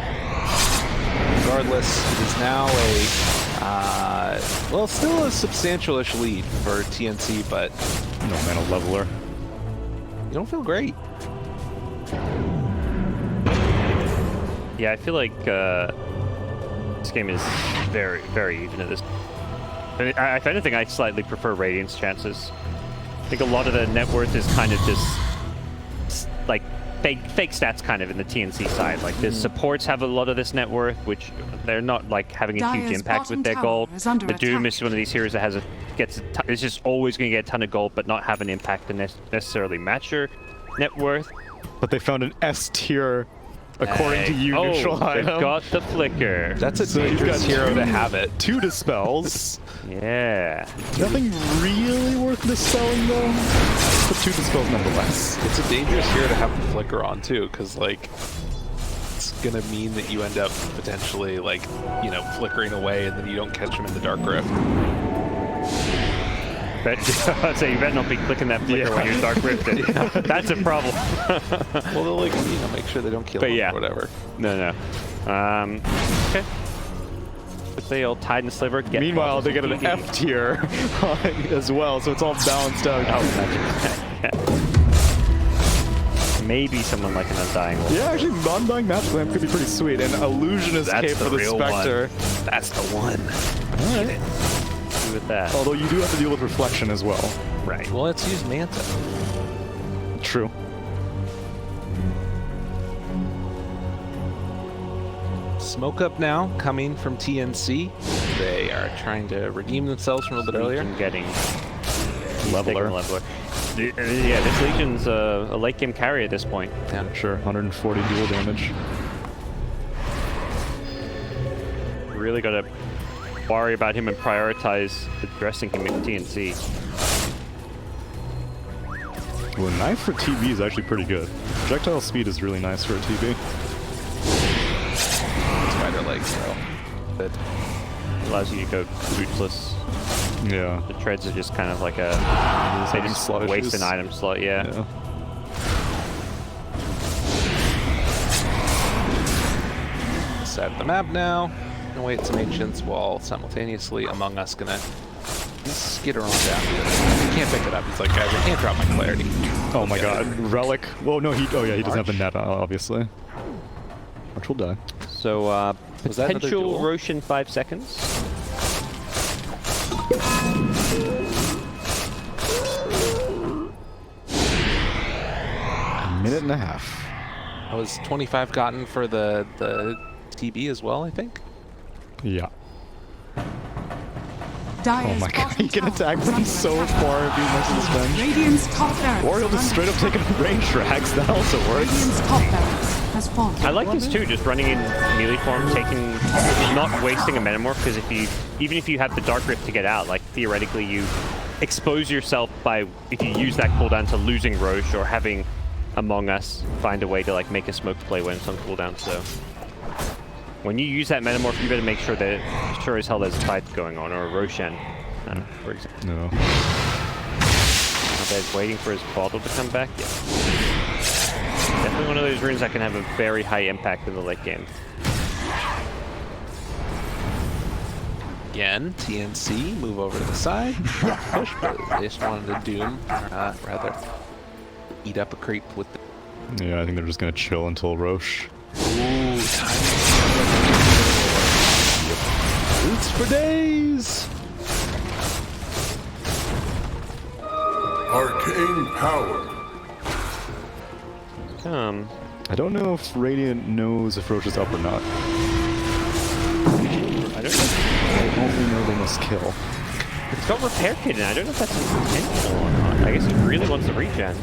Regardless, it is now a, well, still a substantial-ish lead for TnC, but No mana leveler. you don't feel great. Yeah, I feel like this game is very, very even at this. If anything, I slightly prefer Radiant's chances. I think a lot of the net worth is kind of just like fake stats kind of in the TnC side. Like the supports have a lot of this net worth, which they're not like having a huge Dire's impact with bottom their tower gold. is under The Doom attack. is one of these heroes that has is just always going to get a ton of gold, but not have an impact to necessarily match your net worth. But they found an S tier, according to you, neutral they've item. got the flicker. That's a So you've dangerous got hero to have it. 2 dispels. Yeah. Nothing really worth dispelling though. But 2 dispels nonetheless. It's a dangerous hero to have the flicker on too, because like it's gonna mean that you end up potentially like, you know, flickering away and then you don't catch him in the Dark Rift. But so you better not be clicking that flicker when you're Dark Rifted. That's a problem. Well, they'll like, you know, make sure they don't kill But him yeah. or whatever. No. Okay. But they all tied in the sliver. Meanwhile, they get an F tier as well, so it's all balanced out. Maybe someone like an Undying will. Yeah, actually, Undying Magic Lamp could be pretty sweet. And Illusionist That's cape the for the real Spectre. one. That's the one. All right. Do with that. Although you do have to deal with Reflection as well. Right. Well, let's use Manta. True. Smoke up now, coming from TnC. They are trying to redeem themselves from a little bit earlier. Legion getting Leveler. Yeah, this Legion's a late game carry at this point. Yeah. Sure, 140 dual damage. Really got to worry about him and prioritize addressing him in TnC. Well, knife for TB is actually pretty good. Projectile speed is really nice for a TB. Spider legs, bro. But Allows you to go bootless. Yeah. The treads are just kind of like a... They just slot waste issues. an item slot, yeah. set the map now. And wait some ancients while simultaneously Among Us gonna skitter on down. He can't pick it up. He's like, guys, I can't drop my clarity. Oh my god. Relic. Well, no, he doesn't have the net, obviously. March will die. So, Was that another potential duel? Roche in 5 seconds. A minute and a half. I was 25 gotten for the TB as well, I think. Yeah. Dire's Oh my god, bottom he can tower attack is from under so attack. far if he misses his bench. Radiant's top barracks Or he'll is just straight under up take a range tracks, that also works. Radiant's top barracks has fallen. I like this too, just running in melee form, not wasting a Metamorph, because even if you have the Dark Rift to get out, like theoretically you expose yourself by, if you use that cooldown, to losing Roche or having Among Us find a way to like make a smoke play when it's on cooldown. So when you use that Metamorph, you better make sure that sure as hell there's a fight going on, or a Roshan, for example. No. Guy's waiting for his bottle to come back. Yeah. Definitely one of those runes that can have a very high impact in the late game. Again, TnC, move over to the side. Push, but they just wanted to doom, rather eat up a creep with the... Yeah, I think they're just gonna chill until Roche. Ooh, time. Roots for days! Arcane power. I don't know if Radiant knows if Roche is up or not. I don't know. They only know they must kill. It's got Repair Kit in it. I don't know if that's intentional or not. I guess he really wants the regen.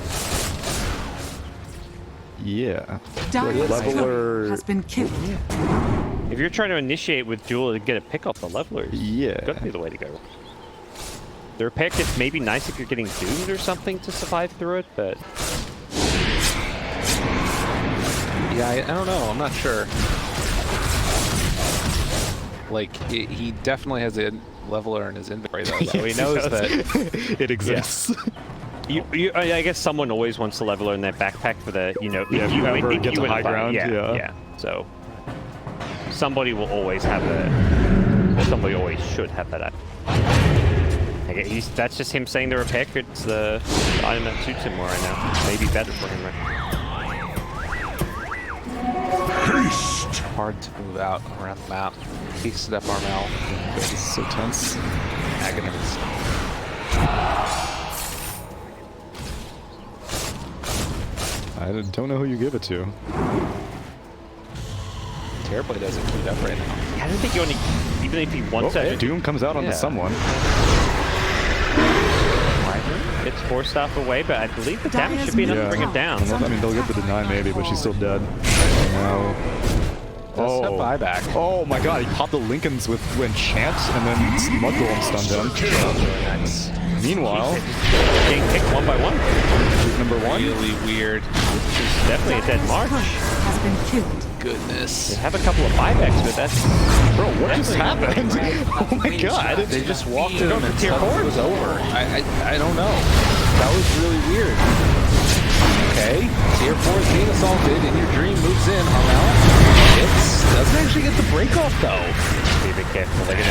Yeah. Dire's Leveler- turret has been killed. If you're trying to initiate with Duel to get a pick off the levelers, Yeah. gotta be the way to go. The Repair Kit's maybe nice if you're getting doomed or something to survive through it, but Yeah, I don't know. I'm not sure. Like, he definitely has a leveler in his inventory, though, so he knows that... It exists. I guess someone always wants the leveler in their backpack for the, Yeah, if you ever get to win a high fight. ground, yeah. So somebody will always have or somebody always should have that. That's just him saying the Repair Kit's the item that suits him more right now. Maybe better for him right Haste. Hard to move out around the map. Pasted up Armel. This is so tense. Agonist. I don't know who you give it to. Terrorblade doesn't keep up right now. I don't think you only, even if he wants Okay, it, Doom comes out onto Yeah. someone. it's 4 staff away, but I believe the damage should be enough to bring him down. I mean, they'll get the deny maybe, but she's still dead. No. Does have buyback. Oh my god, he popped the Lincolns with Enchant and then Mud Golem stunned him. Really nice. Meanwhile, getting kicked one by one. number one. Really weird. Definitely a dead march. Has been killed. Goodness. They have a couple of buybacks, but that's Bro, what just happened? Oh my god. They just walked in Going and for tier suddenly four? it was over. I don't know. That was really weird. Okay, tier 4 is being assaulted, and your dream moves in. Armel, it doesn't actually get the break off though. be a bit careful. They're gonna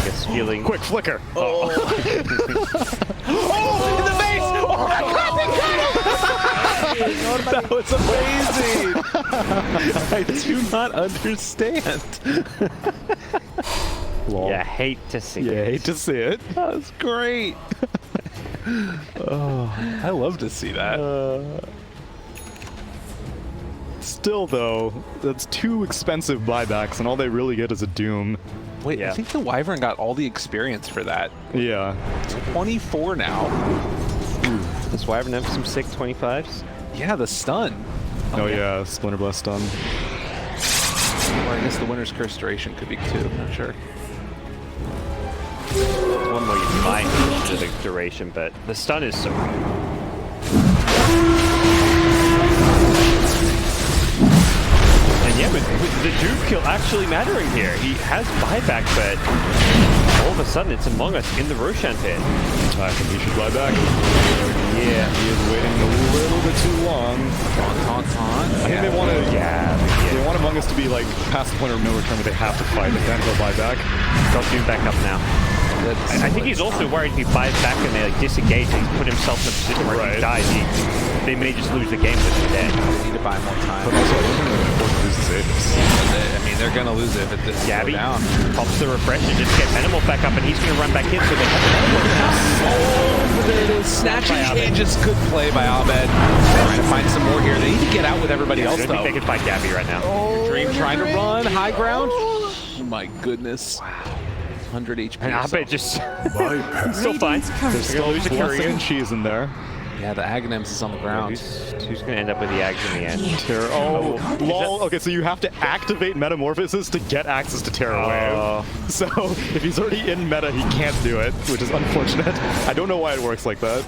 get stealing. Quick flicker. Oh, in the face! Oh my god, that was amazing! I do not understand. Yeah, hate to see Yeah, it. hate to see it. That was great. Oh, I love to see that. Still, though, that's 2 expensive buybacks, and all they really get is a Doom. Wait, Yeah. I think the Wyvern got all the experience for that. Yeah. 24 now. Does Wyvern have some sick 25s? Yeah, the stun. Oh yeah, Splinter Blast stun. Or I guess the Winter's Curse duration could be 2. I'm not sure. There's one more you might need for the duration, but the stun is so good. And yeah, with the Doom kill actually mattering here. He has buyback, but all of a sudden it's Among Us in the Roshan pit. I think he should buy back. Yeah. He is waiting a little bit too long. Taunt. I think they want to. Yeah. They want Among Us to be like past the point of no return, but they have to fight and then go buy back. Got Doom back up now. I think he's also worried if he buys back and they like disengage and he's put himself in a position where if he dies, they may just lose the game with him dead. They need to buy more time. But also, I don't think they're going to lose the Aegis. I mean, they're going to lose it if it doesn't go Gabby down. pops the refresh and just get Venomorph back up, and he's going to run back in, so they have Oh, there it is. Snatching Aegis. Good play by Abed. Trying to find some more here. They need to get out with everybody I else, don't think though. they can fight Gabby right now. Dream trying to run. High ground. Oh, my goodness. Wow. 100 HP. And or so. Abed just Bypass. still fine. Radiant's curse. They're going to lose a Blessing Korean. and Cheese in there. Yeah, the Aghanims is on the ground. Who's going to end up with the Ags in the end? Terror. Oh, lol. Okay, so you have to activate Metamorphosis to get access to Terror Wave. Oh. So if he's already in meta, he can't do it, which is unfortunate. I don't know why it works like that.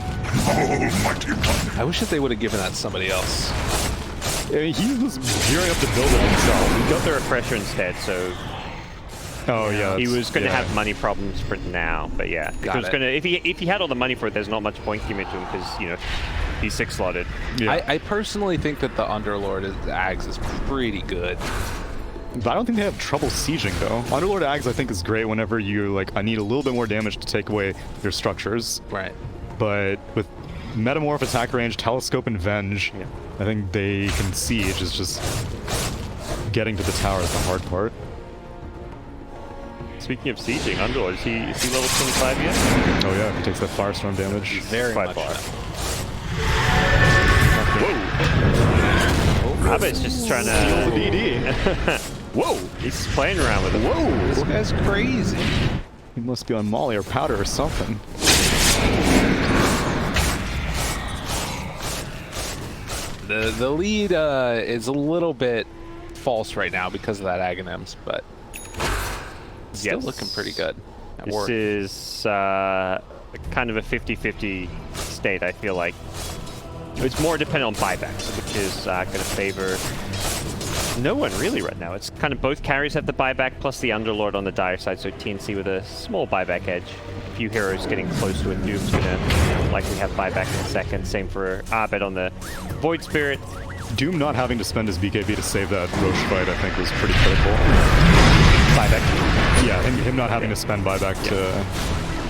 Almighty one. I wish that they would have given that to somebody else. I mean, he was gearing up to build it himself. He got the refresher instead, so Oh yeah. he that's- was going to yeah. have money problems for now. But yeah, if he had all the money for it, there's not much point giving it to him because he's 6 slotted. Yeah. I personally think that the Underlord Ags is pretty good. But I don't think they have trouble sieging though. Underlord Ags I think is great whenever you I need a little bit more damage to take away your structures. Right. But with Metamorph, attack range, Telescope, and Venge, Yeah. I think they can siege. It's just getting to the tower is the hard part. Speaking of sieging, Underlord, is he level 25 yet? Oh yeah, he takes that Firestorm damage. Very Quite much far. so. Abed's just trying to... DD. Whoa! He's playing around with it. Whoa! This guy's crazy. He must be on Molly or powder or something. The lead is a little bit false right now because of that Aghanims, but still Yes. looking pretty good. At This work. is kind of a 50-50 state, I feel like. It's more dependent on buybacks, which is going to favor no one really right now. It's kind of both carries have the buyback plus the Underlord on the dire side, so TnC with a small buyback edge. A few heroes getting close to it. Doom's going to likely have buyback in a second. Same for Abed on the Void Spirit. Doom not having to spend his BKB to save that Roche fight I think was pretty critical. Buyback. Yeah, him not having to spend buyback to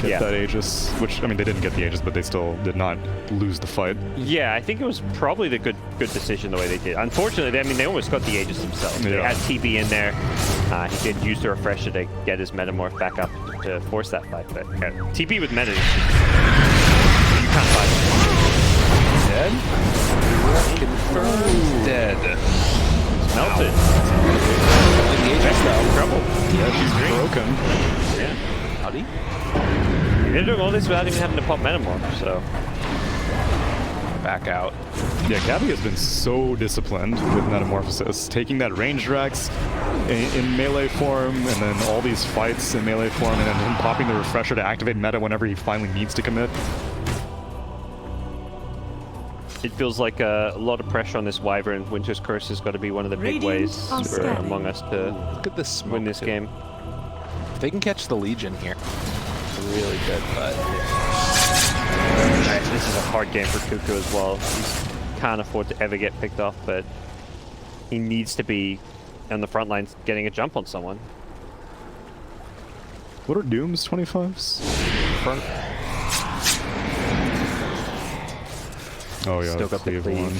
get Yeah. that Aegis, which, I mean, they didn't get the Aegis, but they still did not lose the fight. Yeah, I think it was probably the good decision the way they did. Unfortunately, they almost got the Aegis themselves. They Yeah. had TB in there. He did use the refresher to get his Metamorph back up to force that fight. But TB with Meta, you can't fight it. Dead? Confirmed dead. Melted. The Aegis, though. Trouble. Yeah, she's broken. Yeah. Howdy. They're doing all this without even having to pop Metamorph, so... Back out. Yeah, Gabby has been so disciplined with Metamorphosis, taking that range Rex in melee form, and then all these fights in melee form, and then him popping the refresher to activate meta whenever he finally needs to commit. It feels like a lot of pressure on this Wyvern. Winter's Curse has got to be one of the big ways for Among Us to Look at this win this game. If they can catch the Legion here, it's really good, but This is a hard game for Cuckoo as well. He can't afford to ever get picked off, but he needs to be on the front lines getting a jump on someone. What are Doom's 25s? front. Oh yeah, Still got the cleave one.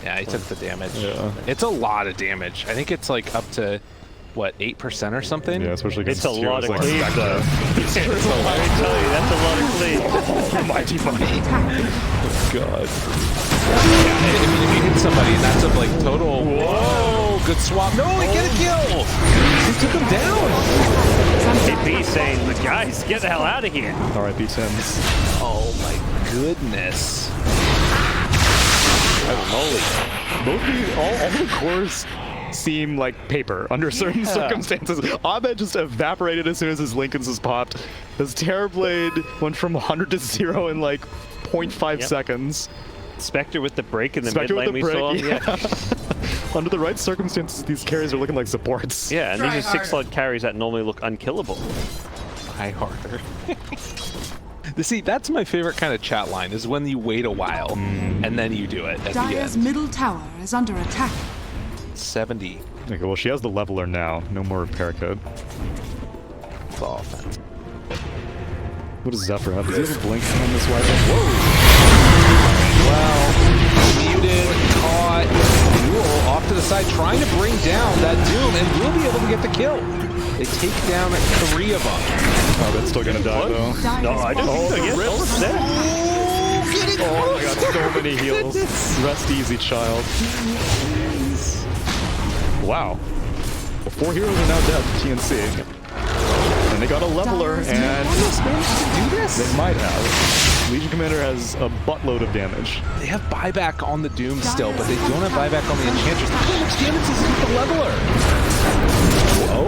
Yeah, he took the damage. Yeah. It's a lot of damage. I think it's like up to, what, 8% or something? Yeah, especially against It's a lot of like cleave, Spectre. though. Let me tell you, that's a lot of cleave. Mighty money. God. Yeah, I mean, if you hit somebody and that's a like total. Whoa, good swap. No, he get a kill. He took him down. AP saying, guys, get the hell out of here. R.I.P. Sims. Oh my goodness. All the cores seem like paper under certain circumstances. Abed just evaporated as soon as his Lincolns was popped. His Terrorblade went from 100 to 0 in like 0.5 seconds. Spectre with the break in the mid Spectre with lane the we break, saw. Under the right circumstances, these carries are looking like supports. Yeah, and these are 6-slot carries that normally look unkillable. Try harder. See, that's my favorite kind of chat line, is when you wait a while and then you do it at the Dire's end. middle tower is under attack. 70. Okay, well, she has the leveler now. No more repair code. It's all offense. What does Zephyr have? Does he have a blink on this weapon? Well, muted, caught, Duel off to the side, trying to bring down that Doom, and will be able to get the kill. They take down 3 of them. Oh, that's still gonna die, though. Dire's No, I don't think so. Yes, almost dead. Oh my god, so many heals. Rest easy, child. Wow. Well, 4 heroes are now dead to TnC. And they got a leveler, and Do this? they might have. Legion Commander has a buttload of damage. They have buyback on the Doom still, but they don't have buyback on the Enchantress. How much damage does he the leveler? Whoa.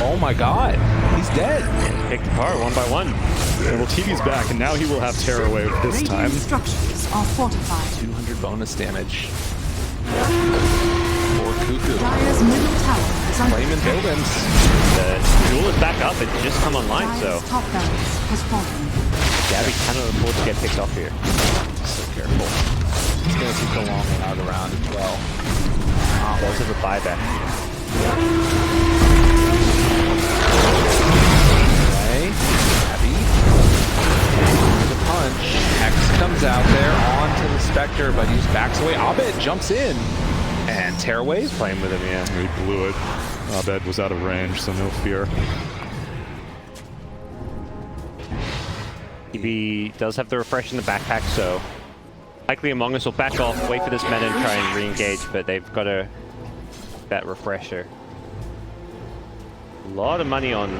Oh my god. He's dead. Picked apart one by one. And well, TV's back, and now he will have Terror Wave this time. Radiant structures are fortified. 200 bonus damage. For Cuckoo. Dire's middle tower is under Flaming attack. buildings. The Duel is back up. It's just come online, so Dire's top barracks has fallen. Gabby cannot afford to get picked off here. So careful. It's going to take a long one out around as well. Does have a buyback. Okay. Heavy. The punch. Hex comes out there onto the Spectre, but he just backs away. Abed jumps in. And Terrorwave Playing with him, yeah. He blew it. Abed was out of range, so no fear. He does have the refresh in the backpack, so likely Among Us will back off, wait for this meta and try and re-engage, but they've got that refresher. A lot of money on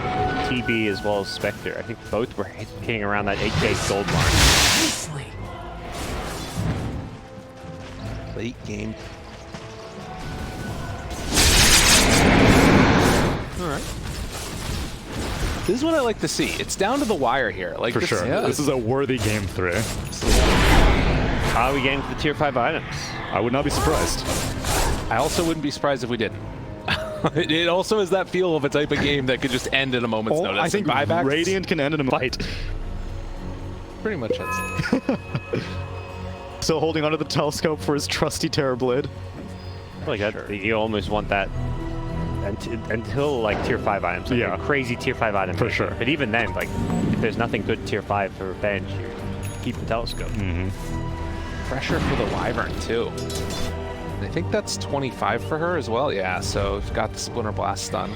TB as well as Spectre. I think both were hitting around that 8k gold mark. Nicely. late game. Alright. This is what I like to see. It's down to the wire here. Like For sure. Yeah. This is a worthy game 3. Are we getting to the tier 5 items? I would not be surprised. I also wouldn't be surprised if we didn't. It also is that feel of a type of game that could just end at a moment's notice. I think buybacks, Radiant can end in a fight. pretty much that's it. Still holding onto the telescope for his trusty Terrorblade. Like that, you almost want that until like tier 5 items. Like Yeah. a crazy tier 5 item. For maybe. sure. But even then, like if there's nothing good tier 5 for revenge, you keep the telescope. Pressure for the Wyvern, too. I think that's 25 for her as well. Yeah, so she's got the Splinter Blast stun.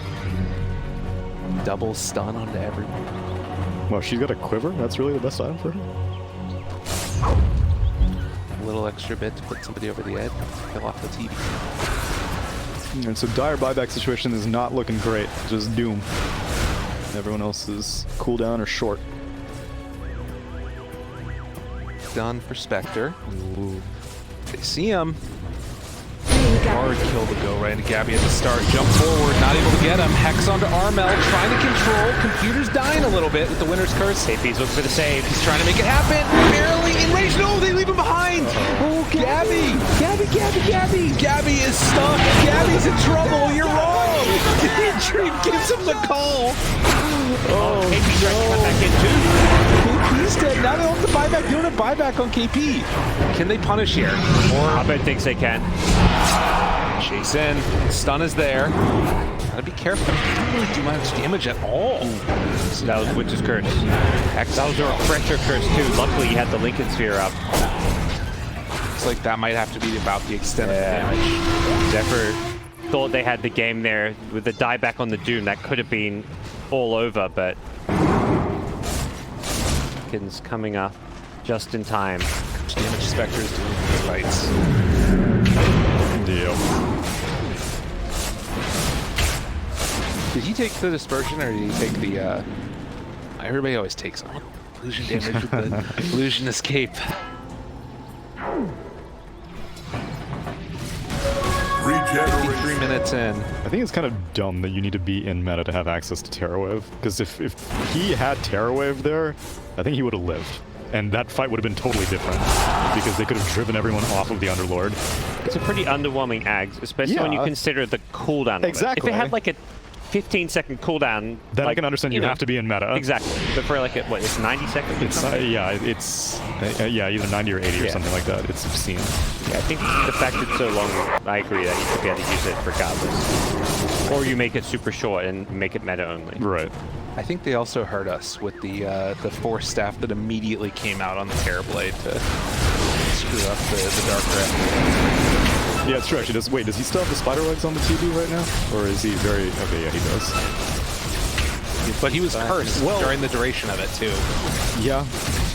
Double stun onto everyone. Well, she's got a quiver. That's really the best item for her. A little extra bit to put somebody over the edge, kill off the TV. And so dire buyback situation is not looking great. Just Doom. Everyone else's cooldown or short. done for Spectre. Ooh. They see him. Hard kill to go right into Gabby at the start. Jump forward, not able to get him. Hex onto Armel, trying to control. Computer's dying a little bit with the winner's curse. KP's looking for the save. He's trying to make it happen. Barely in range. No, they leave him behind. Oh, Gabby. Gabby is stuck. Gabby's in trouble. You're wrong. inYourdreaM gives him the call. Oh, KP's trying to come back in too. KP's dead. Now they don't have to buy back. They don't have buyback on KP. Can they punish here? I bet thinks they can. Chase in. Stun is there. Gotta be careful. They don't really do much damage at all. So that was Witch's Curse. Hex. That was a refresher curse too. Luckily, you had the Lincoln Sphere up. Looks like that might have to be about the extent of the damage. Zephyr thought they had the game there with the dieback on the Doom. That could have been all over, but Lincoln's coming up just in time. How much damage Spectre is doing in these fights? Deal. Did he take the dispersion or did he take the everybody always takes illusion damage with the illusion escape. Regeneration. 3 minutes in. I think it's kind of dumb that you need to be in meta to have access to Terrorwave, because if he had Terrorwave there, I think he would have lived. And that fight would have been totally different, because they could have driven everyone off of the Underlord. It's a pretty underwhelming AGS, especially when you consider the cooldown. Exactly. If it had like a 15-second cooldown, then like, I can understand you have to be in meta. Exactly. But for like what, it's 90 seconds? Or It's something? yeah, either 90 or 80 or something like that. It's obscene. Yeah, I think the fact it's so long, I agree that you should be able to use it regardless. Or you make it super short and make it meta only. Right. I think they also hurt us with the Force staff that immediately came out on the Terrorblade to screw up the Dark Rift. Yeah, it's true actually. Does he still have the spider legs on the TB right now? Or is he very... Okay, yeah, he does. But he was cursed during the duration of it too. Yeah.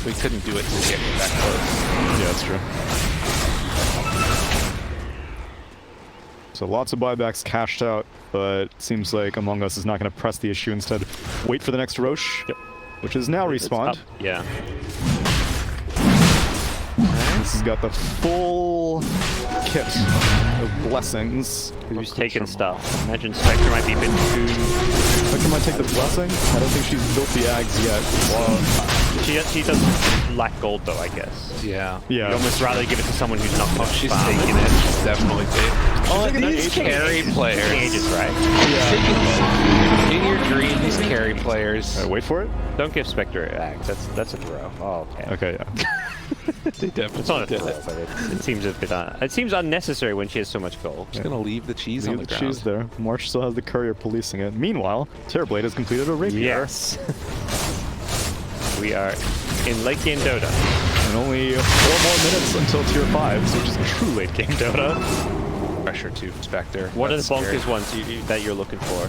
We couldn't do it to get that close. Yeah, that's true. So lots of buybacks cashed out, but it seems like Among Us is not going to press the issue. Instead, wait for the next Roche, which is now respawned. Yeah. This has got the full kit of blessings. Who's taking stuff? Imagine Spectre might be a bit too... Spectre might take the blessing. I don't think she's built the Ags yet. Well, she doesn't lack gold though, I guess. Yeah. You'd almost rather give it to someone who's not much She's farm. taking it. She's definitely taking it. These carry players. Ages, right? inYourdreaM, these carry players. Wait for it. Don't give Spectre an axe. That's a throw. Oh, okay. Okay, yeah. They definitely It's not a did throw, it. but it seems a bit. It seems unnecessary when she has so much gold. Just gonna leave the cheese on the ground. She's there. March still has the courier policing it. Meanwhile, Terrorblade has completed a rapier. Yes. We are in late game Dota. And only 4 more minutes until tier 5, which is true late game Dota. Pressure to Spectre. What That's are the bonkers scary. ones that you're looking for?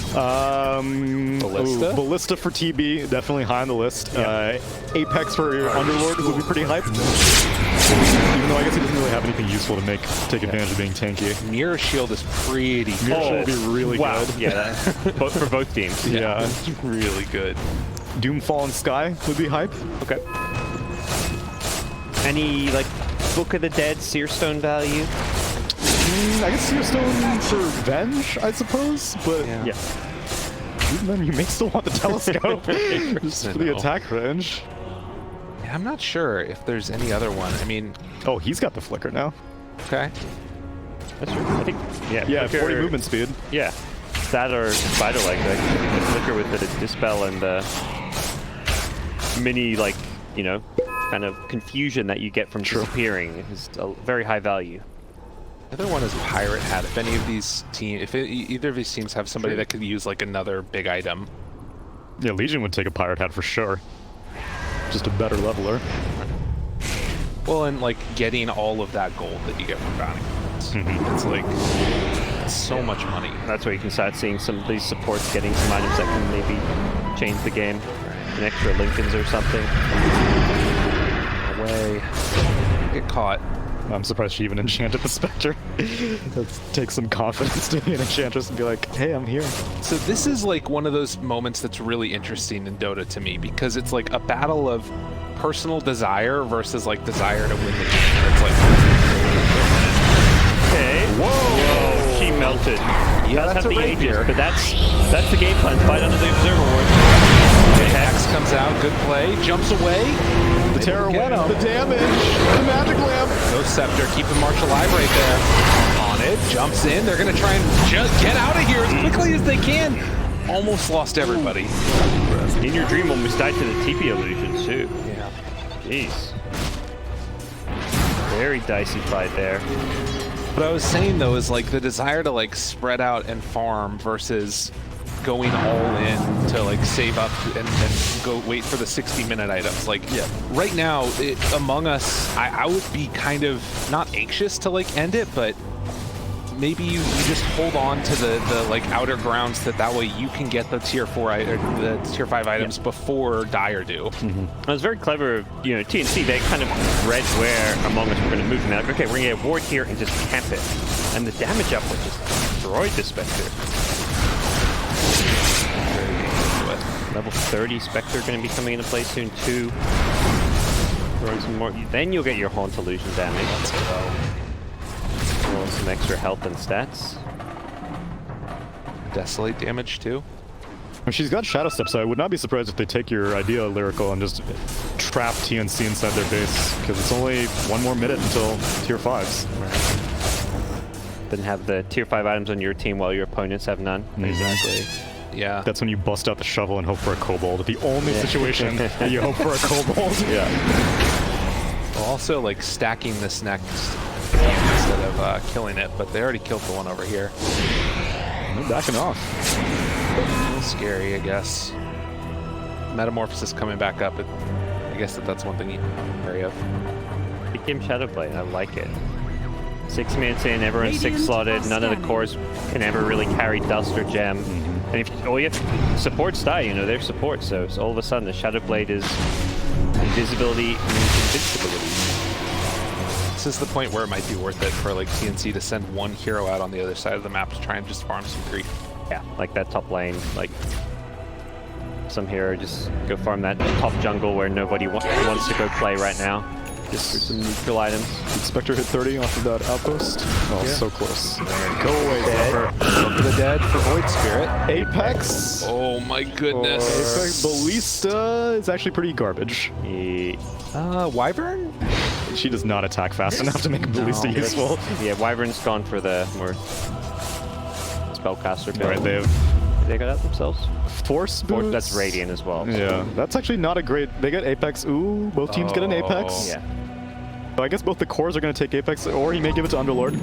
Ballista? Ballista for TB, definitely high on the list. Apex for your Underlord would be pretty hyped. Even though I guess he doesn't really have anything useful to take advantage of being tanky. Mirror Shield is pretty Mirror Shield would be really wow. good. Yeah, both for both teams. Yeah. really good. Doom Fallen Sky would be hype. Okay. Any like Book of the Dead, Searstone value? I guess Searstone for Revenge, I suppose, but Yeah. even then you may still want the telescope just for the know. attack range. Yeah, I'm not sure if there's any other one. I mean, Oh, he's got the flicker now. okay. That's true. I think. Yeah. Yeah, Flicker, 40 movement speed. Yeah. That or Spider Leg. Like the Flicker with the Dispel and the mini, like, you know, kind of confusion that you get from disappearing is a very high value. The other one is Pirate Hat. If any of these either of these teams have somebody that could use like another big item. Yeah, Legion would take a Pirate Hat for sure. Just a better leveler. Well, and like getting all of that gold that you get from bounty points. It's like so much money. That's where you can start seeing some of these supports getting some items that can maybe change the game. An extra Lincolns or something. Away. Get caught. I'm surprised she even enchanted the Spectre. That takes some confidence to be an enchantress and be like, hey, I'm here. So this is like one of those moments that's really interesting in Dota to me, because it's like a battle of personal desire versus like desire to win the game. It's like, Okay. Whoa! She melted. yeah, Does that's have a the rapier. Aegis, but that's the game plan. Fight under the observer ward. Okay, Hex comes out, good play, jumps away. The terror went up. The damage. The magic lamp. No Scepter, keeping March alive right there. On it, jumps in. They're gonna try and just get out of here as quickly as they can. Almost lost everybody. inYourdreaM almost died to the TP illusions too. Yeah. Jeez. Very dicey fight there. What I was saying though is like the desire to like spread out and farm versus going all in to like save up and go wait for the 60-minute items. Like right now, Among Us, I would be kind of not anxious to like end it, but maybe you just hold on to the like outer grounds that way you can get the tier 4 or the tier 5 items before Dire do. It was very clever, you know, TnC, they kind of read where Among Us were going to move. And they're like, okay, we're going to get a ward here and just camp it. And the damage upward just destroyed the Spectre. Level 30 Spectre going to be coming into play soon too. Throwing some more, then you'll get your Haunt Illusion damage. Let's go. Roll some extra health and stats. Desolate damage too. She's got Shadow Step, so I would not be surprised if they take your idea, Lyrical, and just trap TnC inside their base, because it's only one more minute until tier 5s. Then have the tier 5 items on your team while your opponents have none. Exactly. Yeah. That's when you bust out the shovel and hope for a kobold. The only situation that you hope for a kobold. Yeah. Also, like stacking this next instead of killing it, but they already killed the one over here. They're backing off. A little scary, I guess. Metamorphosis coming back up. I guess that's one thing you can worry of. Big game Shadowblade, I like it. 6 minutes in, everyone's Radiant 6 slotted. None of the standing. cores can ever really carry Dust or Gem. And if all you have supports die, you know, they're support. So all of a sudden, the Shadowblade is invisibility and invincibility. This is the point where it might be worth it for like TnC to send one hero out on the other side of the map to try and just farm some creep. Yeah, like that top lane, like some hero just go farm that top jungle where nobody wants to go play right now. Just for some neutral items. Did Spectre hit 30 off of that outpost? Oh, so close. Go away, Zephyr. Look to the dead for Void Spirit. Apex. Oh my goodness. Apex Ballista is actually pretty garbage. Wyvern? She does not attack fast enough to make a Ballista useful. Yeah, Wyvern's gone for the more spellcaster build. Alright, they have They got out themselves? Force boots. That's Radiant as well. Yeah, that's actually not a great... They get Apex. Ooh, both teams get an Apex. Yeah. So I guess both the cores are going to take Apex, or he may give it to Underlord.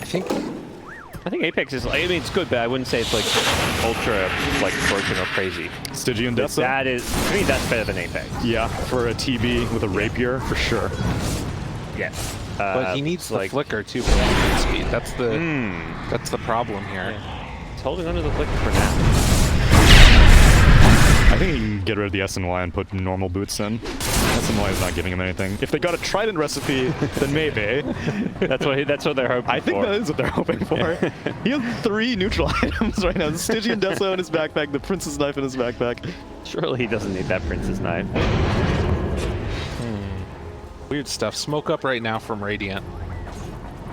I think Apex is, I mean, it's good, but I wouldn't say it's like ultra, like broken or crazy. Stygian But Death. that is, I mean, that's better than Apex. Yeah, for a TB with a rapier, for sure. Yeah. but he needs the like flicker too for movement speed. That's the problem here. He's holding onto the flicker for now. I think he can get rid of the SNY and put normal boots in. SNY is not giving him anything. If they got a Trident recipe, then maybe. That's what they're hoping for. I think that is what they're hoping for. He has 3 neutral items right now. The Stygian Deso in his backpack, the Prince's Knife in his backpack. Surely he doesn't need that Prince's Knife. Weird stuff. Smoke up right now from Radiant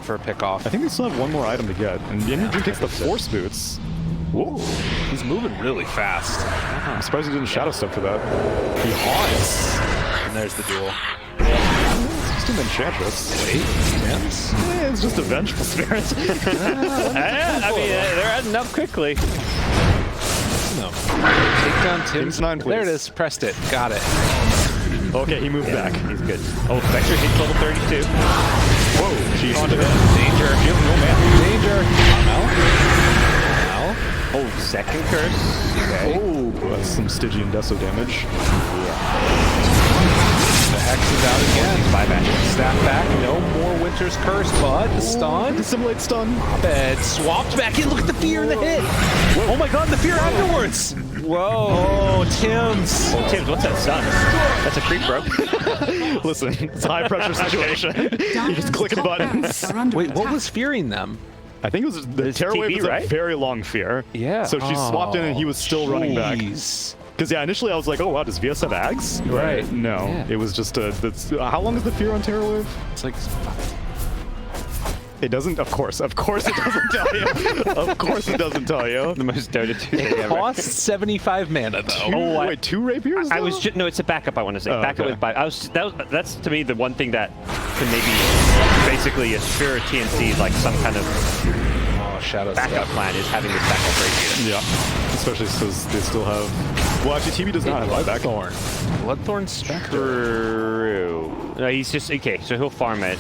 for a pickoff. I think they still have one more item to get. And inYourdreaM takes the Force Boots. Whoa. He's moving really fast. I'm surprised he didn't Shadow Step for that. He haunts. And there's the duel. It's just an Enchantress. Wait, Tim's? Yeah, it's just a Vengeful Spirit. I mean, they're adding up quickly. No. Take down Tim's. Tim's 9, please. There it is. Pressed it. Got it. Okay, he moved back. He's good. Oh, Spectre hits level 32. Whoa, she haunted him. Danger. She has no mana. Danger. Oh, second curse. Okay. Oh, that's some Stygian Deso damage. The Hex is out again. Buyback. Staff back. No more Winter's Curse, but the stun. Dissimulate stun. Bed swapped back in. Look at the fear in the hit. Oh my god, the fear afterwards. Whoa, Tim's. Oh, Tibbs, what's that stun? That's a creep, bro. Listen, it's a high pressure situation. You're just clicking buttons. Wait, what was fearing them? I think it was the It's Terrorblade TB, was right? a very long fear. Yeah. So she swapped in and he was still running back. Jeez. Because yeah, initially I was like, oh wow, does VS have Ags? Right. No, Yeah. it was just a. How long is the fear on Terrorwave? It's like, It doesn't. Of course it doesn't tell you. Of course it doesn't tell you. The most Dota 2 thing it ever. costs 75 mana though. Oh, Wait, 2 rapiers? I was though? just no, it's a backup. I want to say Oh, backup okay. with buy. That's to me the one thing that can maybe basically a Spirit TnC like some kind of Shadow backup plan is having this backup rapier. Yeah, especially since they still have. Well, actually, TB does not have buyback. Bloodthorn. Bloodthorn Spectre. True. No, he's just okay. So he'll farm it,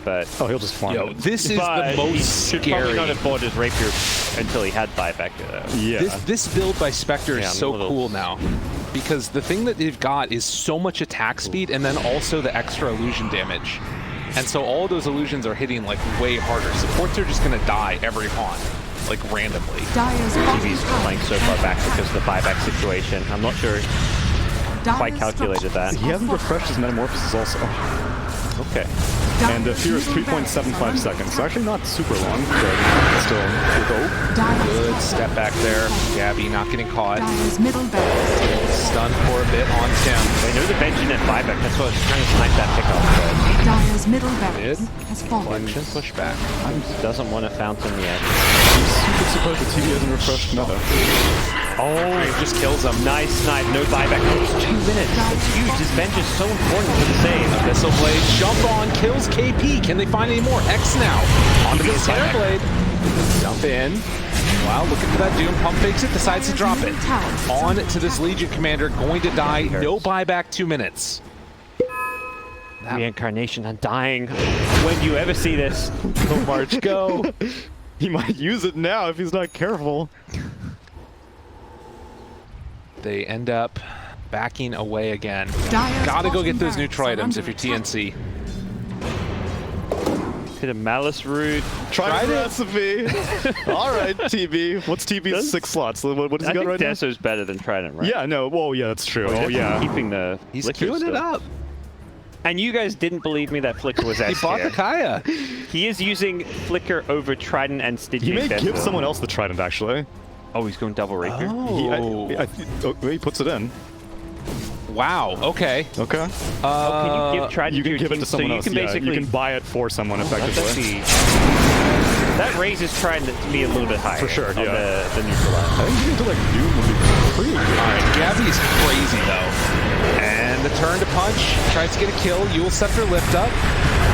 but Oh, he'll just farm Yo, it. this is but the he most should probably scary. not have bought his rapier until he had buyback. Yeah. This build by Spectre Yeah, is I'm so a little- cool now. Because the thing that they've got is so much attack speed and then also the extra illusion damage. And so all of those illusions are hitting like way harder. Supports are just gonna die every haunt, like randomly. Dire's bottom TV's tower playing so far back because of the buyback situation. I'm not sure quite calculated that. He hasn't refreshed his metamorphosis also. Okay. And fear is 3.75 seconds. So actually not super long, but still. Good step back there. Gabby not getting caught. Dire's middle barracks. Stunned for a bit on Tim. They know the Benjin at buyback. That's why I was trying to snipe that pickup, Dire's middle barracks Mid. has fallen. Collection pushback. but doesn't want a fountain yet. I'm super surprised the TV hasn't refreshed meta. Oh, It just kills him. nice snipe. No buyback. Oh, it's 2 minutes. It's huge. This bench is so important for the save. Missile Blade, jump on, kills KP. Can they find any more? X now. Onto the Terrorblade. Jump in. Wow, looking for that Doom. Pump fakes it, decides to drop it. On to this Legion Commander, going to die. No buyback, 2 minutes. Reincarnation, undying. When do you ever see this? Go March, go. He might use it now if he's not careful. They end up backing away again. Dire's Gotta go bottom get those barracks neutral are items under if you're attack. TnC. Bit of Malice Root. Try the recipe. All right, TB. What's TB's 6 slots? What does he I got think right now? Desso's better than Trident, right? Yeah, no. Well, yeah, that's true. Oh, Definitely yeah. Keeping the He's Flicker queuing it still. up. And you guys didn't believe me that Flicker was He S bought the tier. Kaya. He is using Flicker over Trident and Stygian. He may give Desso. someone else the Trident, actually. Oh, he's going double rapier. Oh. He puts it in. Wow, okay. Okay. Oh, can you give Trident You to can your give it team? to someone so else. you can Yeah, basically you can buy it for someone That's effectively. actually- that raises Trident to be a little bit higher. For sure, on yeah. the neutral line. I think getting to like Doom would be pretty good. All right, Gabby's crazy though. And the turn to punch, tries to get a kill. Yule Scepter lift up.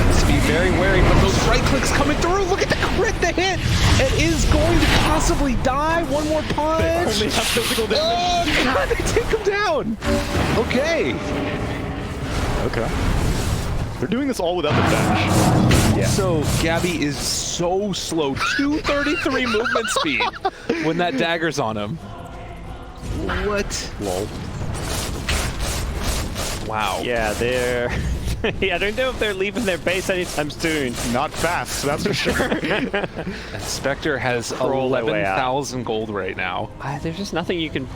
Needs to be very wary, but those right clicks coming through. Look at the crit, the hit. It is going to possibly die. One more punch. Only have physical damage. Oh God, they take him down. Okay. Okay. They're doing this all without the bench. So Gabby is so slow. 233 movement speed when that dagger's on him. What? Lol. Wow. Yeah, they're... yeah, I don't know if they're leaving their base anytime soon. Not fast, that's for sure. And Spectre has Roll their way out. 11,000 gold right now. There's just nothing you can,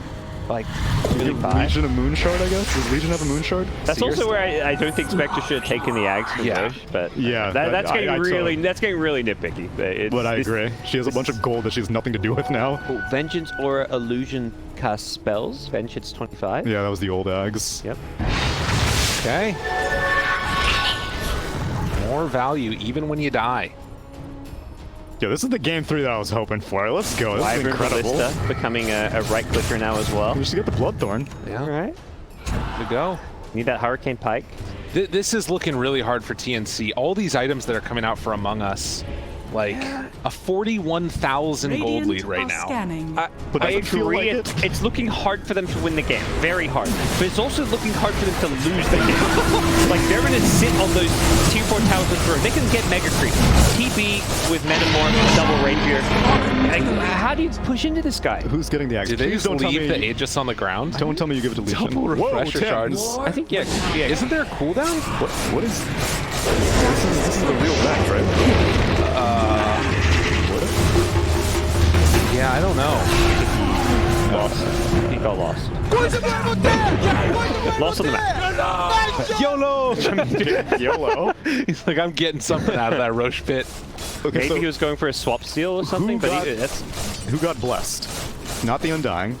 like, really buy. Legion of Moonshard, I guess? Does Legion have a Moonshard? That's So also you're where I don't think Spectre should have taken the Ags from Yeah. Roche, but Yeah, that's getting I'd really totally- that's getting really nitpicky. But I agree. She has a bunch of gold that she has nothing to do with now. Oh, Vengeance Aura Illusion cast spells. Vengeance 25. Yeah, that was the old Ags. Yep. Okay. More value even when you die. Yeah, this is the game 3 that I was hoping for. Let's go. This is Wyvern incredible. Ballista becoming a right clicker now as well. We should get the Bloodthorn. Yeah. All right. To go. Need that Hurricane Pike. This is looking really hard for TnC. All these items that are coming out for Among Us, like a 41,000 gold Radiant lead right are now. Scanning. I doesn't feel agree. like it. It's looking hard for them to win the game. Very hard. But it's also looking hard for them to lose the game. Like, they're going to sit on those tier 4 towers with Burn. They can get Mega Creep. TB with Metamorph, double Rapier. Like, how do you push into this guy? Who's getting the Ags? Did they Please just don't tell leave me. the Aegis on the ground? Don't tell me you give it to Legion. Double refresher Tim. shards. I think, yeah. Isn't there a cooldown? What is? This is the real match, right? Yeah, I don't know. Lost. He got Armel lost. Lost on the map. YOLO! YOLO. He's like, I'm getting something out of that Roche pit. Okay, Maybe so he was going for a swap steal or something, but who got blessed? Not the Undying.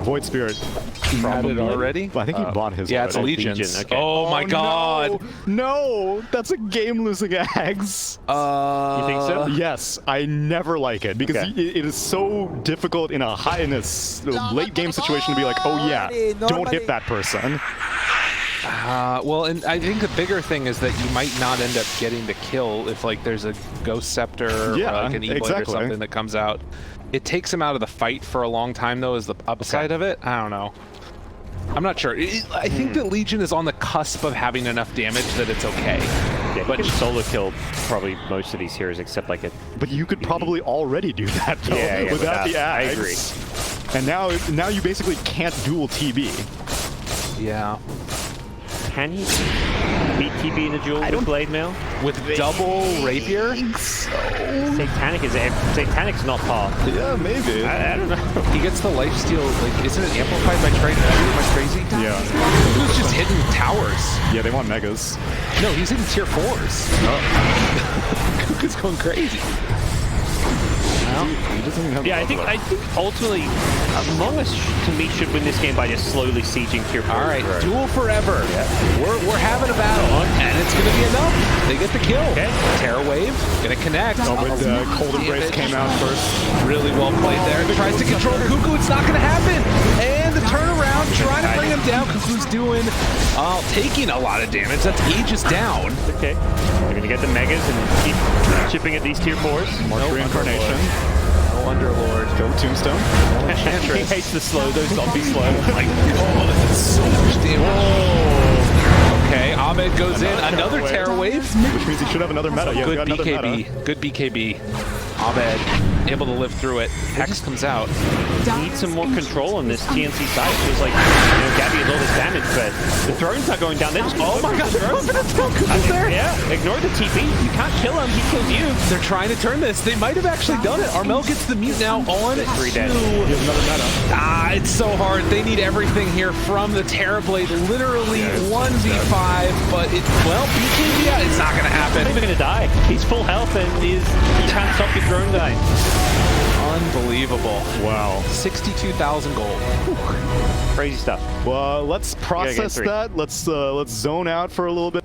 Void Spirit. He had it already? Well, I think he bought his. Yeah, it's already. Legions. Legion, okay. Oh my god! No, that's a game-losing axe. You think so? Yes, I never like it because Okay. it is so difficult in a late game situation to be like, oh yeah, don't hit that person. Well, and I think the bigger thing is that you might not end up getting the kill if like there's a Ghost Scepter Yeah, or like an E-Blade exactly. or something that comes out. It takes him out of the fight for a long time though, is the upside of it. I don't know. I'm not sure. I think that Legion is on the cusp of having enough damage that it's okay. Yeah, But he can solo kill probably most of these heroes except like a... But you could probably already do that though, Yeah, without the I axe. And now you basically can't dual TB. Yeah. Can he beat TB in a duel with Blade Mail? With double rapier? Satanic's not par. Yeah, maybe. I don't know. He gets the lifesteal, like, isn't it amplified by trade? Am I crazy? Yeah. Kuku's just hitting towers. Yeah, they want megas. No, he's hitting tier 4s. Kuku's going crazy. He doesn't even have Yeah, I think ultimately Among Us to me should win this game by just slowly sieging tier 4. All right, duel forever. We're having a battle, and it's going to be enough. They get the kill. Okay. Terror Wave, going to connect. Oh, but Cold Embrace came out first. Really well played there. Tries to control Kuku. It's not going to happen. And the turnaround, trying to bring him down. Kuku's taking a lot of damage. That's Aegis down. Okay. You're going to get the Megas and keep chipping at these tier 4s. Mark Reincarnation. No Underlord. Go Tombstone. He hates the slow, those zombie slow. Like, oh, that's so much damage. Okay, Ahmed goes in. Another Terror Wave. Which means he should have another meta. Yeah, Good got another BKB. meta. Good BKB. Ahmed able to live through it. Hex comes out. Need some more control on this TnC side. It feels like, Gabby has all this damage, but the thrones not going down. They're just Oh my god, they're moving it down. Kuku's there. Yeah, ignore the TP. You can't kill him. He kills you. They're trying to turn this. They might have actually done it. Armel gets the mute now on 3 dead. He has another meta. It's so hard. They need everything here from the Terrorblade. Literally 1v5, but BKB, it's not going to happen. He's not even going to die. He's full health and you can't stop your drone dying. Unbelievable. Wow. 62,000 gold. Crazy stuff. Well, let's process three. that. Let's zone out for a little bit.